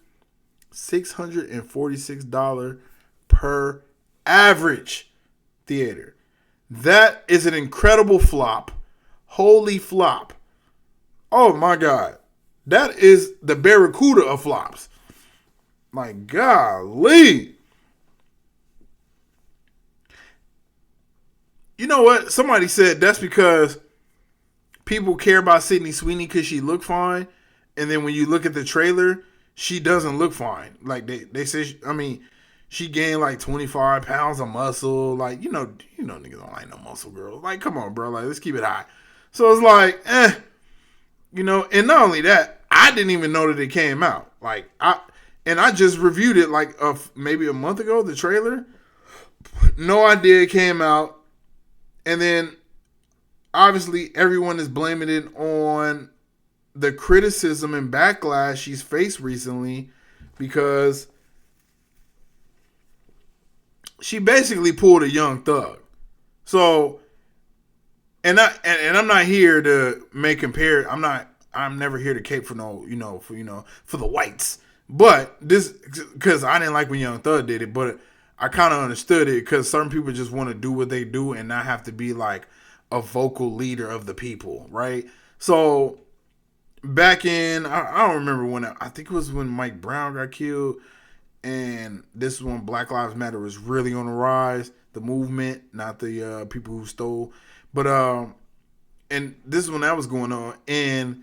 $646 per average theater. That is an incredible flop. Holy flop. Oh my God. That is the Barracuda of flops. My golly. You know what? Somebody said that's because people care about Sydney Sweeney because she looked fine. And then when you look at the trailer, she doesn't look fine. Like they say, I mean, she gained like 25 pounds of muscle. Like, you know niggas don't like no muscle girls. Like, come on, bro. Like, let's keep it high. So it's like, and not only that, I didn't even know that it came out. Like, I just reviewed it like maybe a month ago, the trailer. No idea it came out. And then obviously everyone is blaming it on the criticism and backlash she's faced recently because she basically pulled a Young Thug. So, and I'm not here to make compare. I'm never here to cape for for the whites. But this, because I didn't like when Young Thug did it, but I kind of understood it because certain people just want to do what they do and not have to be like a vocal leader of the people, right? So back in, I don't remember when, I think it was when Mike Brown got killed, and this is when Black Lives Matter was really on the rise, the movement, not the people who stole, but and this is when that was going on, and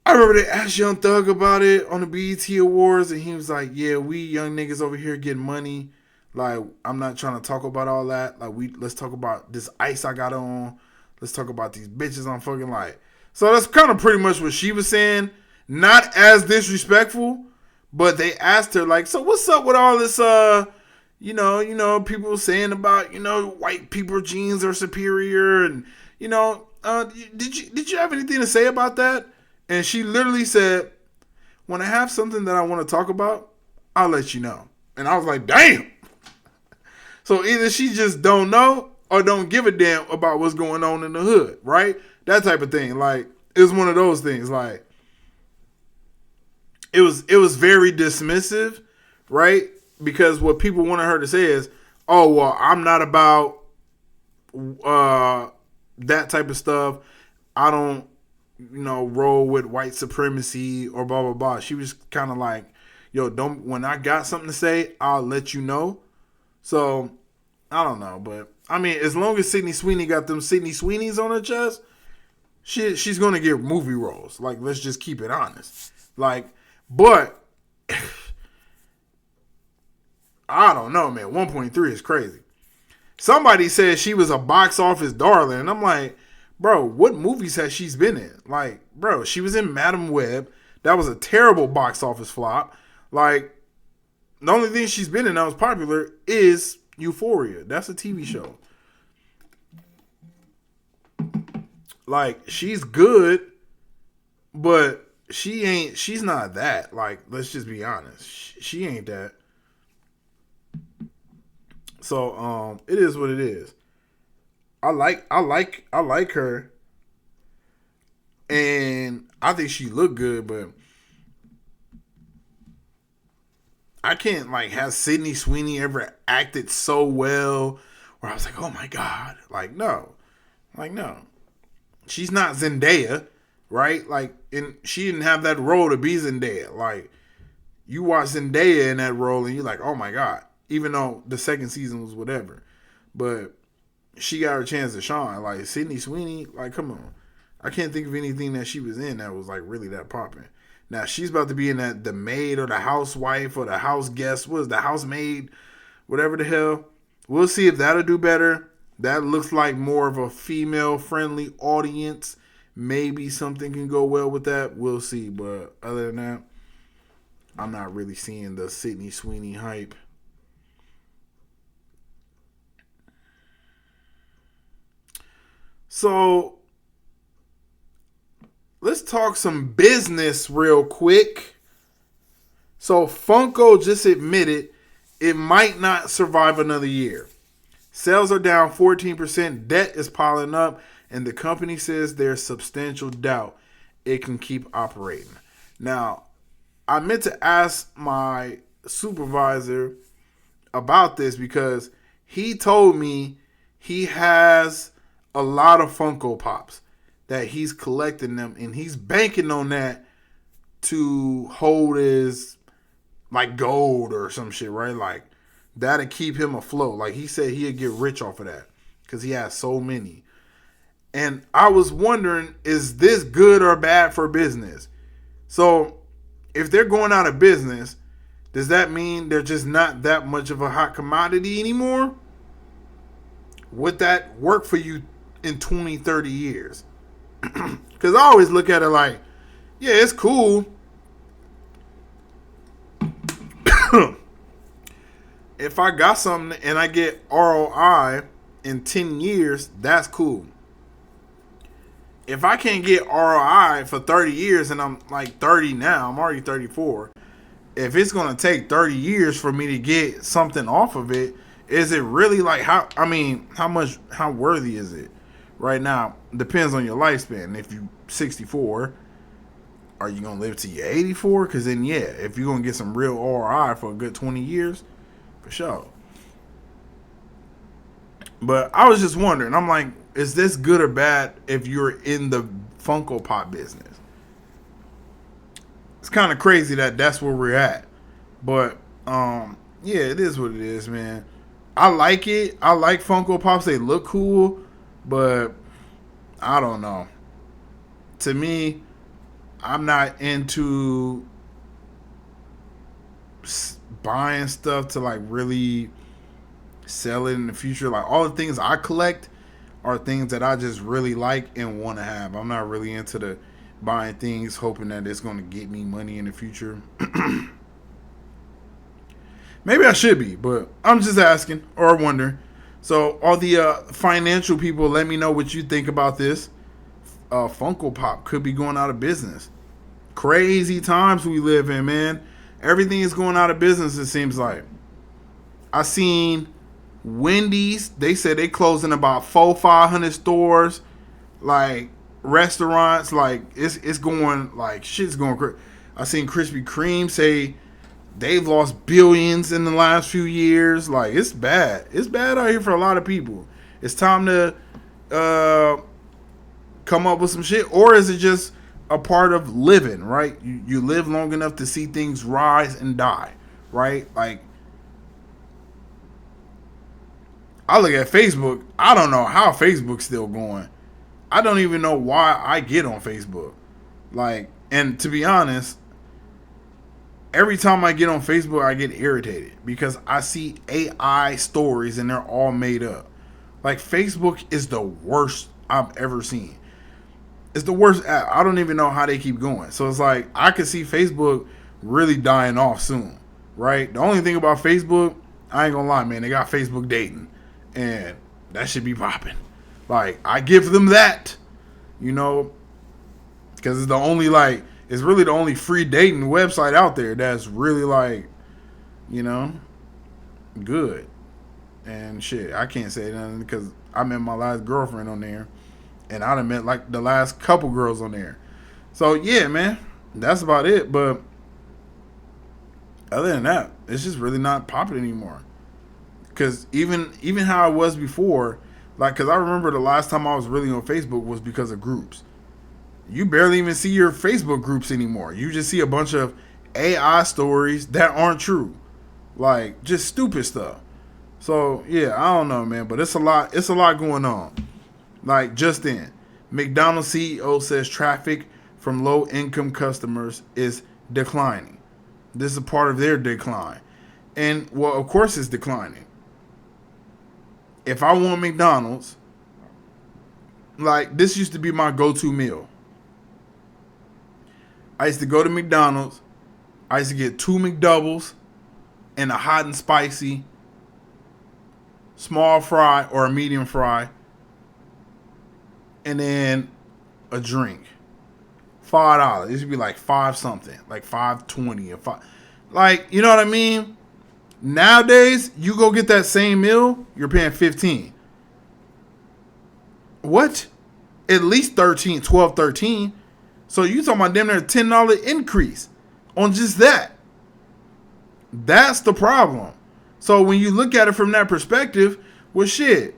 I remember they asked Young Thug about it on the BET Awards, and he was like, yeah, we young niggas over here getting money. Like, I'm not trying to talk about all that. Like, let's talk about this ice I got on. Let's talk about these bitches I'm fucking like. So that's kind of pretty much what she was saying. Not as disrespectful, but they asked her, like, so what's up with all this, people saying about, white people genes are superior, and, did you have anything to say about that? And she literally said, when I have something that I want to talk about, I'll let you know. And I was like, damn. So either she just don't know or don't give a damn about what's going on in the hood, right? That type of thing. Like, it was one of those things. Like, it was very dismissive, right? Because what people wanted her to say is, oh, well, I'm not about that type of stuff. I don't, roll with white supremacy or blah, blah, blah. She was kind of like, yo, when I got something to say, I'll let you know. So, I don't know. But, I mean, as long as Sydney Sweeney got them Sydney Sweeneys on her chest, she's going to get movie roles. Like, let's just keep it honest. Like, but, I don't know, man. 1.3 is crazy. Somebody said she was a box office darling. And I'm like, bro, what movies has she been in? Like, bro, she was in Madam Web. That was a terrible box office flop. Like, the only thing she's been in that was popular is Euphoria. That's a TV show. Like, she's good, but she's not that. Like, let's just be honest. She ain't that. So it is what it is. I like her, and I think she looked good, but I can't like have Sydney Sweeney ever acted so well where I was like, oh my God. Like, no. She's not Zendaya, right? Like, and she didn't have that role to be Zendaya. Like, you watch Zendaya in that role and you're like, oh my God. Even though the second season was whatever. But she got her chance to shine. Like, Sydney Sweeney, like, come on. I can't think of anything that she was in that was like really that popping. Now she's about to be in that the maid or the housewife or the house guest. What is the housemaid? Whatever the hell. We'll see if that'll do better. That looks like more of a female friendly audience. Maybe something can go well with that. We'll see. But other than that, I'm not really seeing the Sydney Sweeney hype. So let's talk some business real quick. So Funko just admitted it might not survive another year. Sales are down 14%, debt is piling up, and the company says there's substantial doubt it can keep operating. Now, I meant to ask my supervisor about this because he told me he has a lot of Funko Pops that he's collecting them, and he's banking on that to hold his like gold or some shit, right? Like that'll keep him afloat. Like he said he'd get rich off of that because he has so many. And I was wondering, is this good or bad for business? So if they're going out of business, does that mean they're just not that much of a hot commodity anymore? Would that work for you in 20, 30 years? Because I always look at it like, yeah, it's cool. If I got something and I get ROI in 10 years, that's cool. If I can't get ROI for 30 years and I'm like 30 now, I'm already 34. If it's going to take 30 years for me to get something off of it, is it really like how worthy is it? Right now, depends on your lifespan. If you're 64, are you going to live till you're 84? Because then, yeah, if you're going to get some real ROI for a good 20 years, for sure. But I was just wondering, I'm like, is this good or bad if you're in the Funko Pop business? It's kind of crazy that that's where we're at. But, yeah, it is what it is, man. I like it. I like Funko Pops. They look cool. But I don't know. To me, I'm not into buying stuff to like really sell it in the future. Like all the things I collect are things that I just really like and want to have. I'm not really into the buying things hoping that it's going to get me money in the future. Maybe I should be, but I'm just asking or wondering. So all the financial people, let me know what you think about this. Funko Pop could be going out of business. Crazy times we live in, man. Everything is going out of business, it seems like. I seen Wendy's. They said they closing about 500 stores. Like restaurants, like it's going like shit's going crazy. I seen Krispy Kreme say they've lost billions in the last few years. Like, it's bad. It's bad out here for a lot of people. It's time to come up with some shit. Or is it just a part of living, right? You live long enough to see things rise and die, right? Like, I look at Facebook. I don't know how Facebook's still going. I don't even know why I get on Facebook. Like, and to be honest, every time I get on Facebook, I get irritated because I see AI stories and they're all made up. Like, Facebook is the worst I've ever seen. It's the worst app. I don't even know how they keep going. So it's like, I could see Facebook really dying off soon, right? The only thing about Facebook, I ain't gonna lie, man, they got Facebook dating. And that should be popping. Like, I give them that, you know, because it's the only, like, it's really the only free dating website out there that's really like, you know, good. And shit, I can't say nothing because I met my last girlfriend on there, and I done met like the last couple girls on there. So yeah, man, that's about it. But other than that, it's just really not popping anymore. Cause even how I was before, like, cause I remember the last time I was really on Facebook was because of groups. You barely even see your Facebook groups anymore. You just see a bunch of AI stories that aren't true, like just stupid stuff. So yeah, I don't know, man, but it's a lot going on. Like just then, McDonald's CEO says traffic from low income customers is declining. This is a part of their decline. And well, of course it's declining. If I want McDonald's, like this used to be my go-to meal. I used to go to McDonald's. I used to get 2 McDoubles and a hot and spicy small fry or a medium fry, and then a drink. $5. It used to be like 5 something, like $5.20 or 5. Like, you know what I mean? Nowadays, you go get that same meal, you're paying $15. What? At least 13, 12, 13. So you talking about damn near a $10 increase on just that. That's the problem. So when you look at it from that perspective, well, shit.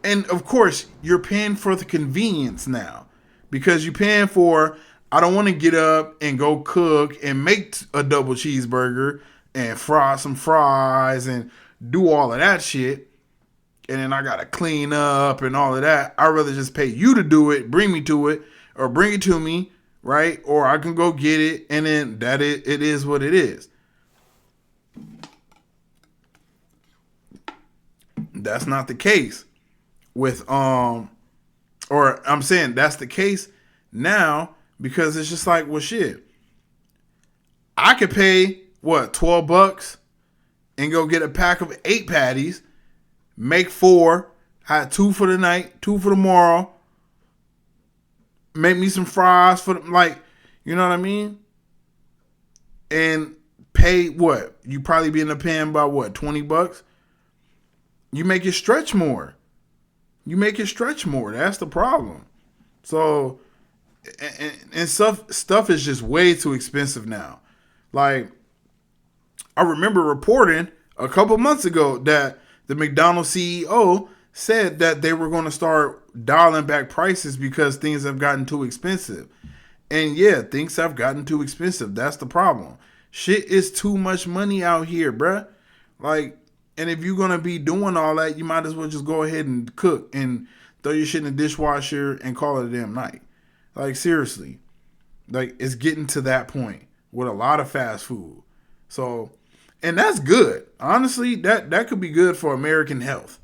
And of course, you're paying for the convenience now because you're paying for, I don't want to get up and go cook and make a double cheeseburger and fry some fries and do all of that shit. And then I got to clean up and all of that. I'd rather just pay you to do it, bring me to it, or bring it to me, right? Or I can go get it, and then it is what it is. That's not the case with or I'm saying that's the case now because it's just like, well, shit. I could pay what, $12 and go get a pack of 8 patties, make 4, have 2 for the night, 2 for tomorrow, make me some fries for like, you know what I mean? And pay what? You probably be in the pan about what, $20? You make it stretch more. That's the problem. So, and stuff is just way too expensive now. Like, I remember reporting a couple months ago that the McDonald's CEO said that they were going to start dialing back prices because things have gotten too expensive. And yeah, things have gotten too expensive. That's the problem. Shit is too much money out here, bruh. Like, and if you're going to be doing all that, you might as well just go ahead and cook and throw your shit in the dishwasher and call it a damn night. Like, seriously. Like, it's getting to that point with a lot of fast food. So, and that's good. Honestly, that could be good for American health.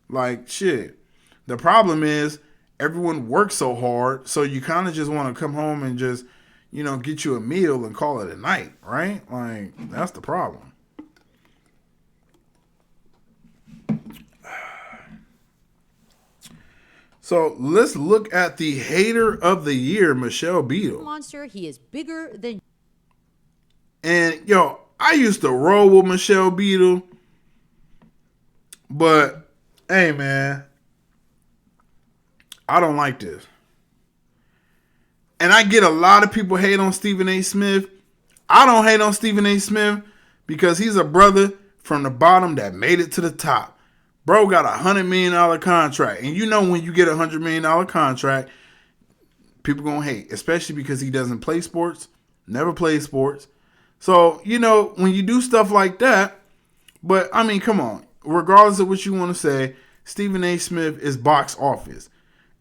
Like, shit. The problem is everyone works so hard, so you kind of just want to come home and just, you know, get you a meal and call it a night, right? Like, that's the problem. So let's look at the hater of the year, Michelle Beadle. Monster, he is bigger than. And yo, I used to roll with Michelle Beadle, but hey, man, I don't like this. And I get a lot of people hate on Stephen A. Smith. I don't hate on Stephen A. Smith because he's a brother from the bottom that made it to the top. Bro got $100 million contract. And you know when you get $100 million contract, people gonna hate. Especially because he doesn't play sports. Never played sports. So, you know, when you do stuff like that, but I mean, come on. Regardless of what you want to say, Stephen A. Smith is box office.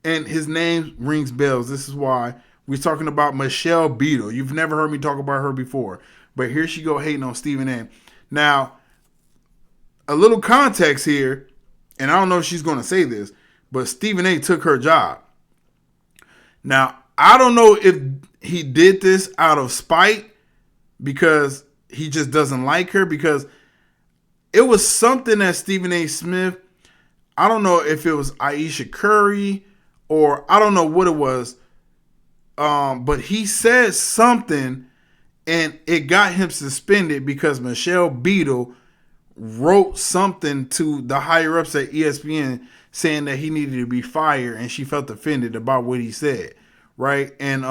And his name rings bells. This is why we're talking about Michelle Beadle. You've never heard me talk about her before. But here she go hating on Stephen A. Now, a little context here. And I don't know if she's going to say this, but Stephen A. took her job. Now, I don't know if he did this out of spite because he just doesn't like her, because it was something that Stephen A. Smith, I don't know if it was Aisha Curry or I don't know what it was. But he said something, and it got him suspended because Michelle Beadle wrote something to the higher ups at ESPN saying that he needed to be fired, and she felt offended about what he said, right? And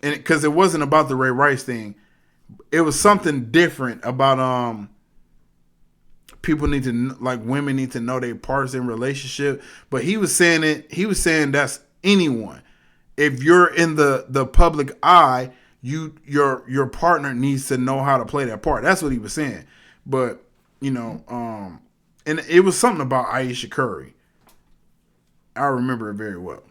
because it wasn't about the Ray Rice thing, it was something different about people need to, like, women need to know their parts in relationship. But he was saying that's anyone. If you're in the public eye, your partner needs to know how to play that part. That's what he was saying. But and it was something about Aisha Curry. I remember it very well.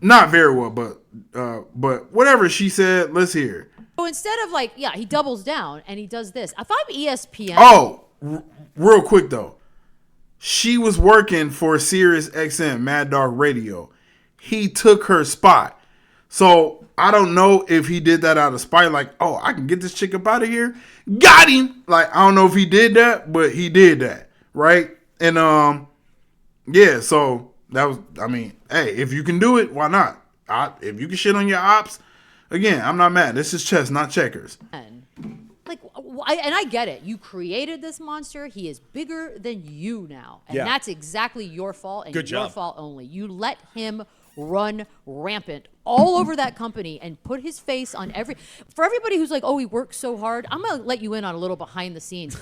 Not very well, but whatever she said, let's hear it. So instead of he doubles down and he does this. If I'm ESPN. Oh, real quick though. She was working for Sirius XM, Mad Dog Radio. He took her spot. So I don't know if he did that out of spite, like, oh, I can get this chick up out of here. Got him. Like, I don't know if he did that, but he did that. Right? And yeah, so that was, I mean, hey, if you can do it, why not? If you can shit on your ops, again, I'm not mad. This is chess, not checkers. And I get it. You created this monster. He is bigger than you now. And that's exactly your fault and your fault only. You let him run rampant all over that company and put his face on for everybody who's like, oh, he works so hard. I'm going to let you in on a little behind the scenes.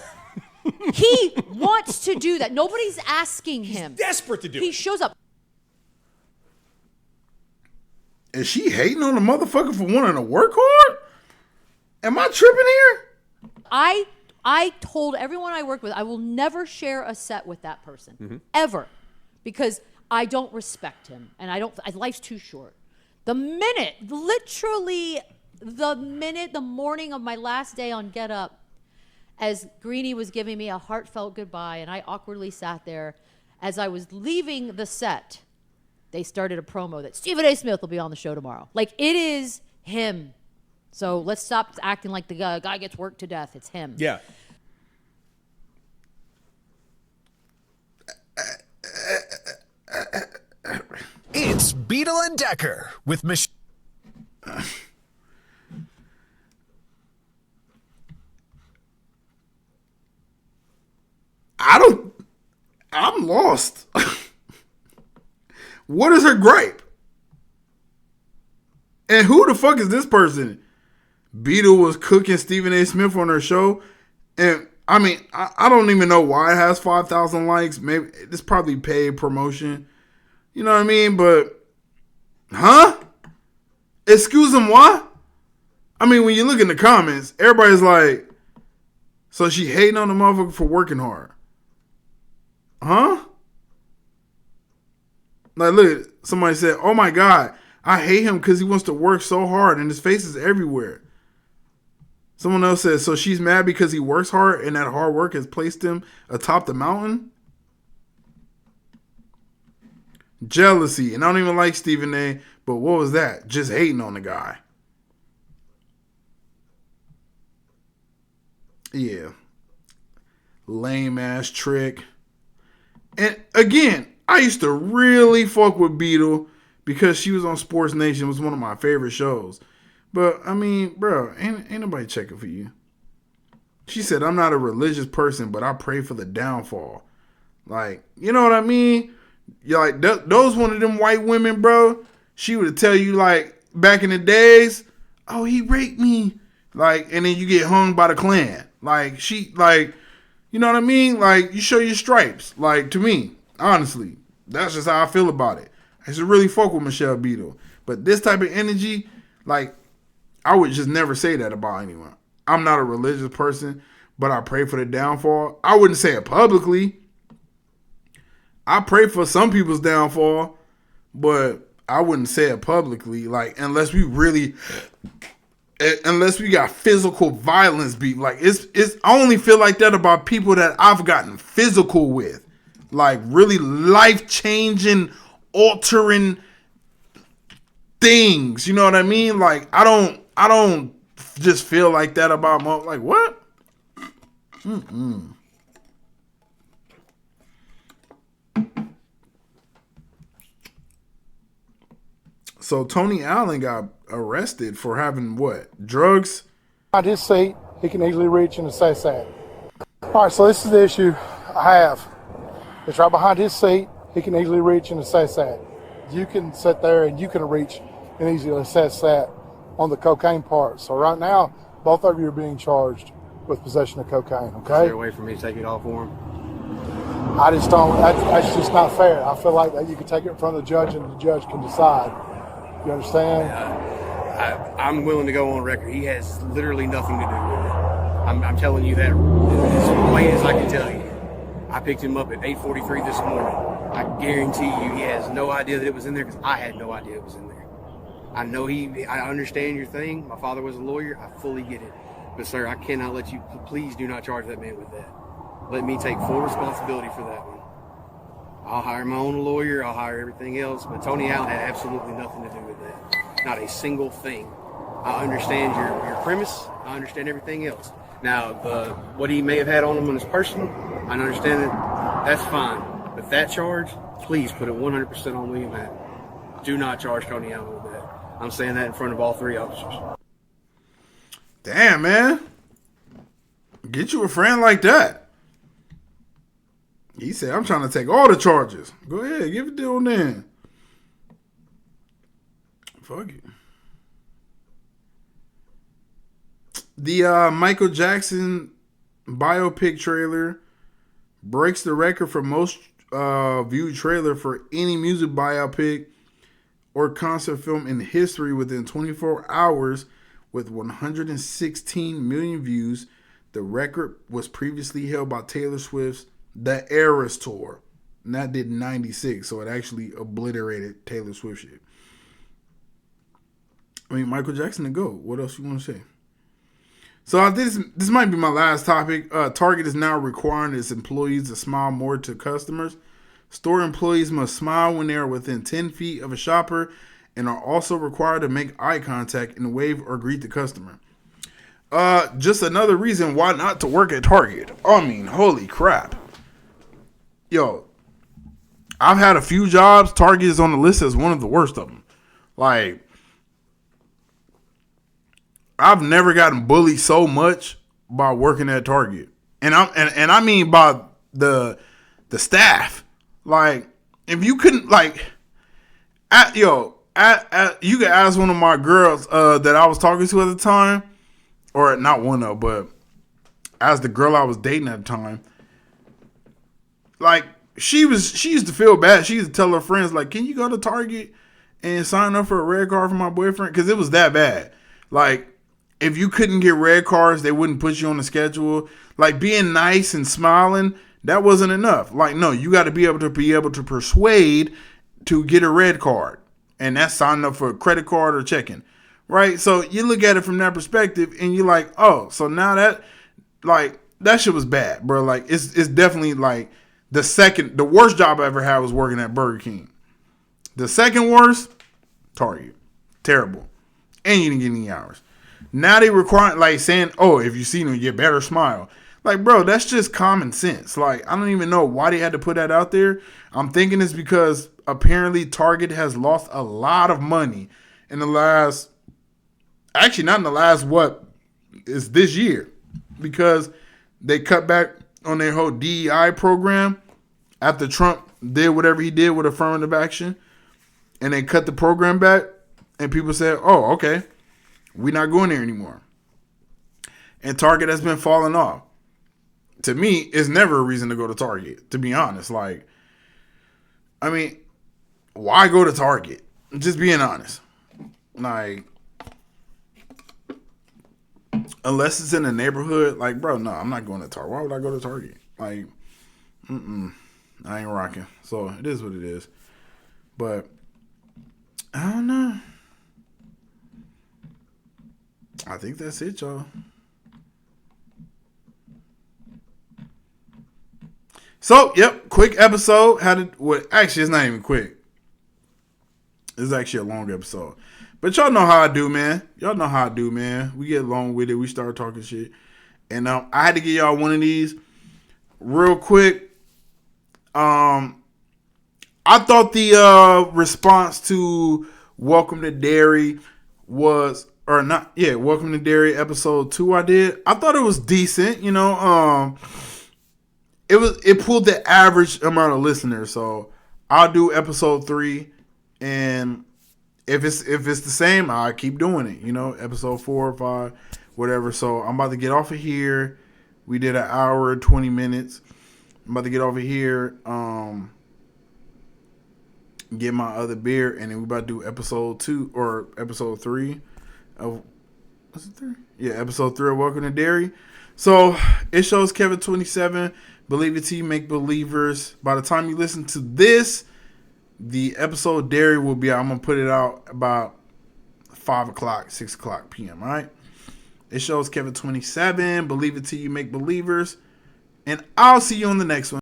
He wants to do that. Nobody's asking him. He's desperate to do it. He shows up. Is she hating on the motherfucker for wanting to work hard? Am I tripping here? I told everyone I worked with, I will never share a set with that person. Ever. Because I don't respect him. And life's too short. The morning of my last day on Get Up, as Greenie was giving me a heartfelt goodbye, and I awkwardly sat there, as I was leaving the set, they started a promo that Stephen A. Smith will be on the show tomorrow. Like, it is him. So let's stop acting like the guy gets worked to death. It's him. Yeah. It's Beadle and Decker with Michelle. I'm lost. What is her gripe? And who the fuck is this person? Beadle was cooking Stephen A. Smith on her show. And I mean, I don't even know why it has 5,000 likes. Maybe it's probably paid promotion. You know what I mean? But, excuse them, what? I mean, when you look in the comments, everybody's like, so she hating on the motherfucker for working hard. Like, look, somebody said, oh my God, I hate him because he wants to work so hard and his face is everywhere. Someone else says, so she's mad because he works hard and that hard work has placed him atop the mountain? Jealousy. And I don't even like Stephen A., but what was that? Just hating on the guy. Yeah. Lame ass trick. And again, I used to really fuck with Beadle because she was on Sports Nation. It was one of my favorite shows. But, I mean, bro, ain't nobody checking for you. She said, I'm not a religious person, but I pray for the downfall. Like, you know what I mean? You're like, those one of them white women, bro, she would tell you, like, back in the days, oh, he raped me. Like, and then you get hung by the Klan. Like, you know what I mean? Like, you show your stripes. Like, to me, honestly, that's just how I feel about it. I used to really fuck with Michelle Beadle. But this type of energy, like, I would just never say that about anyone. I'm not a religious person, but I pray for the downfall. I wouldn't say it publicly. I pray for some people's downfall, but I wouldn't say it publicly. Like, unless we got physical violence beef. Like, I only feel like that about people that I've gotten physical with. Like, really life-changing, altering things. You know what I mean? Like, I don't just feel like that about like, what? So Tony Allen got arrested for having what? Drugs? Behind his seat, he can easily reach and assess that. All right, so this is the issue I have. It's right behind his seat. He can easily reach and assess that. You can sit there and you can reach and easily assess that on the cocaine part. So right now, both of you are being charged with possession of cocaine, okay? Is there a way for me to take it off for him? I just don't, that's just not fair. I feel like that you can take it in front of the judge and the judge can decide. You understand? I'm willing to go on record. He has literally nothing to do with it. I'm telling you that as plain as I can tell you. I picked him up at 8:43 this morning. I guarantee you he has no idea that it was in there because I had no idea it was in there. I know I understand your thing. My father was a lawyer. I fully get it. But sir, I cannot let you, please do not charge that man with that. Let me take full responsibility for that one. I'll hire my own lawyer. I'll hire everything else. But Tony Allen had absolutely nothing to do with that. Not a single thing. I understand your premise. I understand everything else. Now, what he may have had on him in his person, I understand it. That's fine. But that charge, please put it 100% on William Hatton. Do not charge Tony Allen with that. I'm saying that in front of all three officers. Damn, man. Get you a friend like that. He said, I'm trying to take all the charges. Go ahead, give it to him then. Fuck it. The Michael Jackson biopic trailer breaks the record for most viewed trailer for any music biopic or concert film in history within 24 hours with 116 million views. The record was previously held by Taylor Swift's The Eras Tour. And that did 96, so it actually obliterated Taylor Swift shit. I mean, Michael Jackson to go. What else you want to say? So I think this might be my last topic. Target is now requiring its employees to smile more to customers. Store employees must smile when they are within 10 feet of a shopper and are also required to make eye contact and wave or greet the customer. Just another reason why not to work at Target. I mean, holy crap. Yo, I've had a few jobs. Target is on the list as one of the worst of them. Like, I've never gotten bullied so much by working at Target. And I mean by the staff. Like, if you couldn't, like, you could ask one of my girls that I was talking to at the time, or not one of, but as the girl I was dating at the time, like, she used to feel bad. She used to tell her friends, like, can you go to Target and sign up for a red card for my boyfriend? Because it was that bad. Like, if you couldn't get red cards, they wouldn't put you on the schedule. Like, being nice and smiling, that wasn't enough. Like, no, you got to be able to persuade to get a red card. And that's signing up for a credit card or checking. Right? So you look at it from that perspective and you're like, oh, so now that, like, that shit was bad, bro. Like, it's definitely like the worst job I ever had was working at Burger King. The second worst, Target. Terrible. And you didn't get any hours. Now they require, like, saying, oh, if you see them, you better smile. Like, bro, that's just common sense. Like, I don't even know why they had to put that out there. I'm thinking it's because apparently Target has lost a lot of money in the last, actually not in the last, is this year. Because they cut back on their whole DEI program after Trump did whatever he did with affirmative action. And they cut the program back. And people said, oh, okay. We're not going there anymore. And Target has been falling off. To me, it's never a reason to go to Target, to be honest. Like, I mean, why go to Target? Just being honest. Like, unless it's in a neighborhood, like, bro, no, I'm not going to Target. Why would I go to Target? Like, I ain't rocking. So, it is what it is. But, I don't know. I think that's it, y'all. So, yep, quick episode. Actually, it's not even quick. It's actually a long episode. But y'all know how I do, man. We get long with it. We start talking shit. And I had to get y'all one of these real quick. I thought the response to Welcome to Dairy was, or not, yeah, Welcome to Dairy episode 2 I did. I thought it was decent, you know. It pulled the average amount of listeners, so I'll do episode 3, and if it's the same, I keep doing it, you know, episode 4 or 5, whatever. So I'm about to get off of here. We did an hour, 20 minutes. I'm about to get off of here, get my other beer, and then we about to do episode 2 or episode 3 of, was it 3? Yeah, episode 3 of Welcome to Dairy. So it shows Kevin 27. Believe it to you, make believers. By the time you listen to this, the episode Dairy will be out. I'm going to put it out about 5 o'clock, 6 o'clock p.m., all right? It shows Kevin 27. Believe it to you, make believers. And I'll see you on the next one.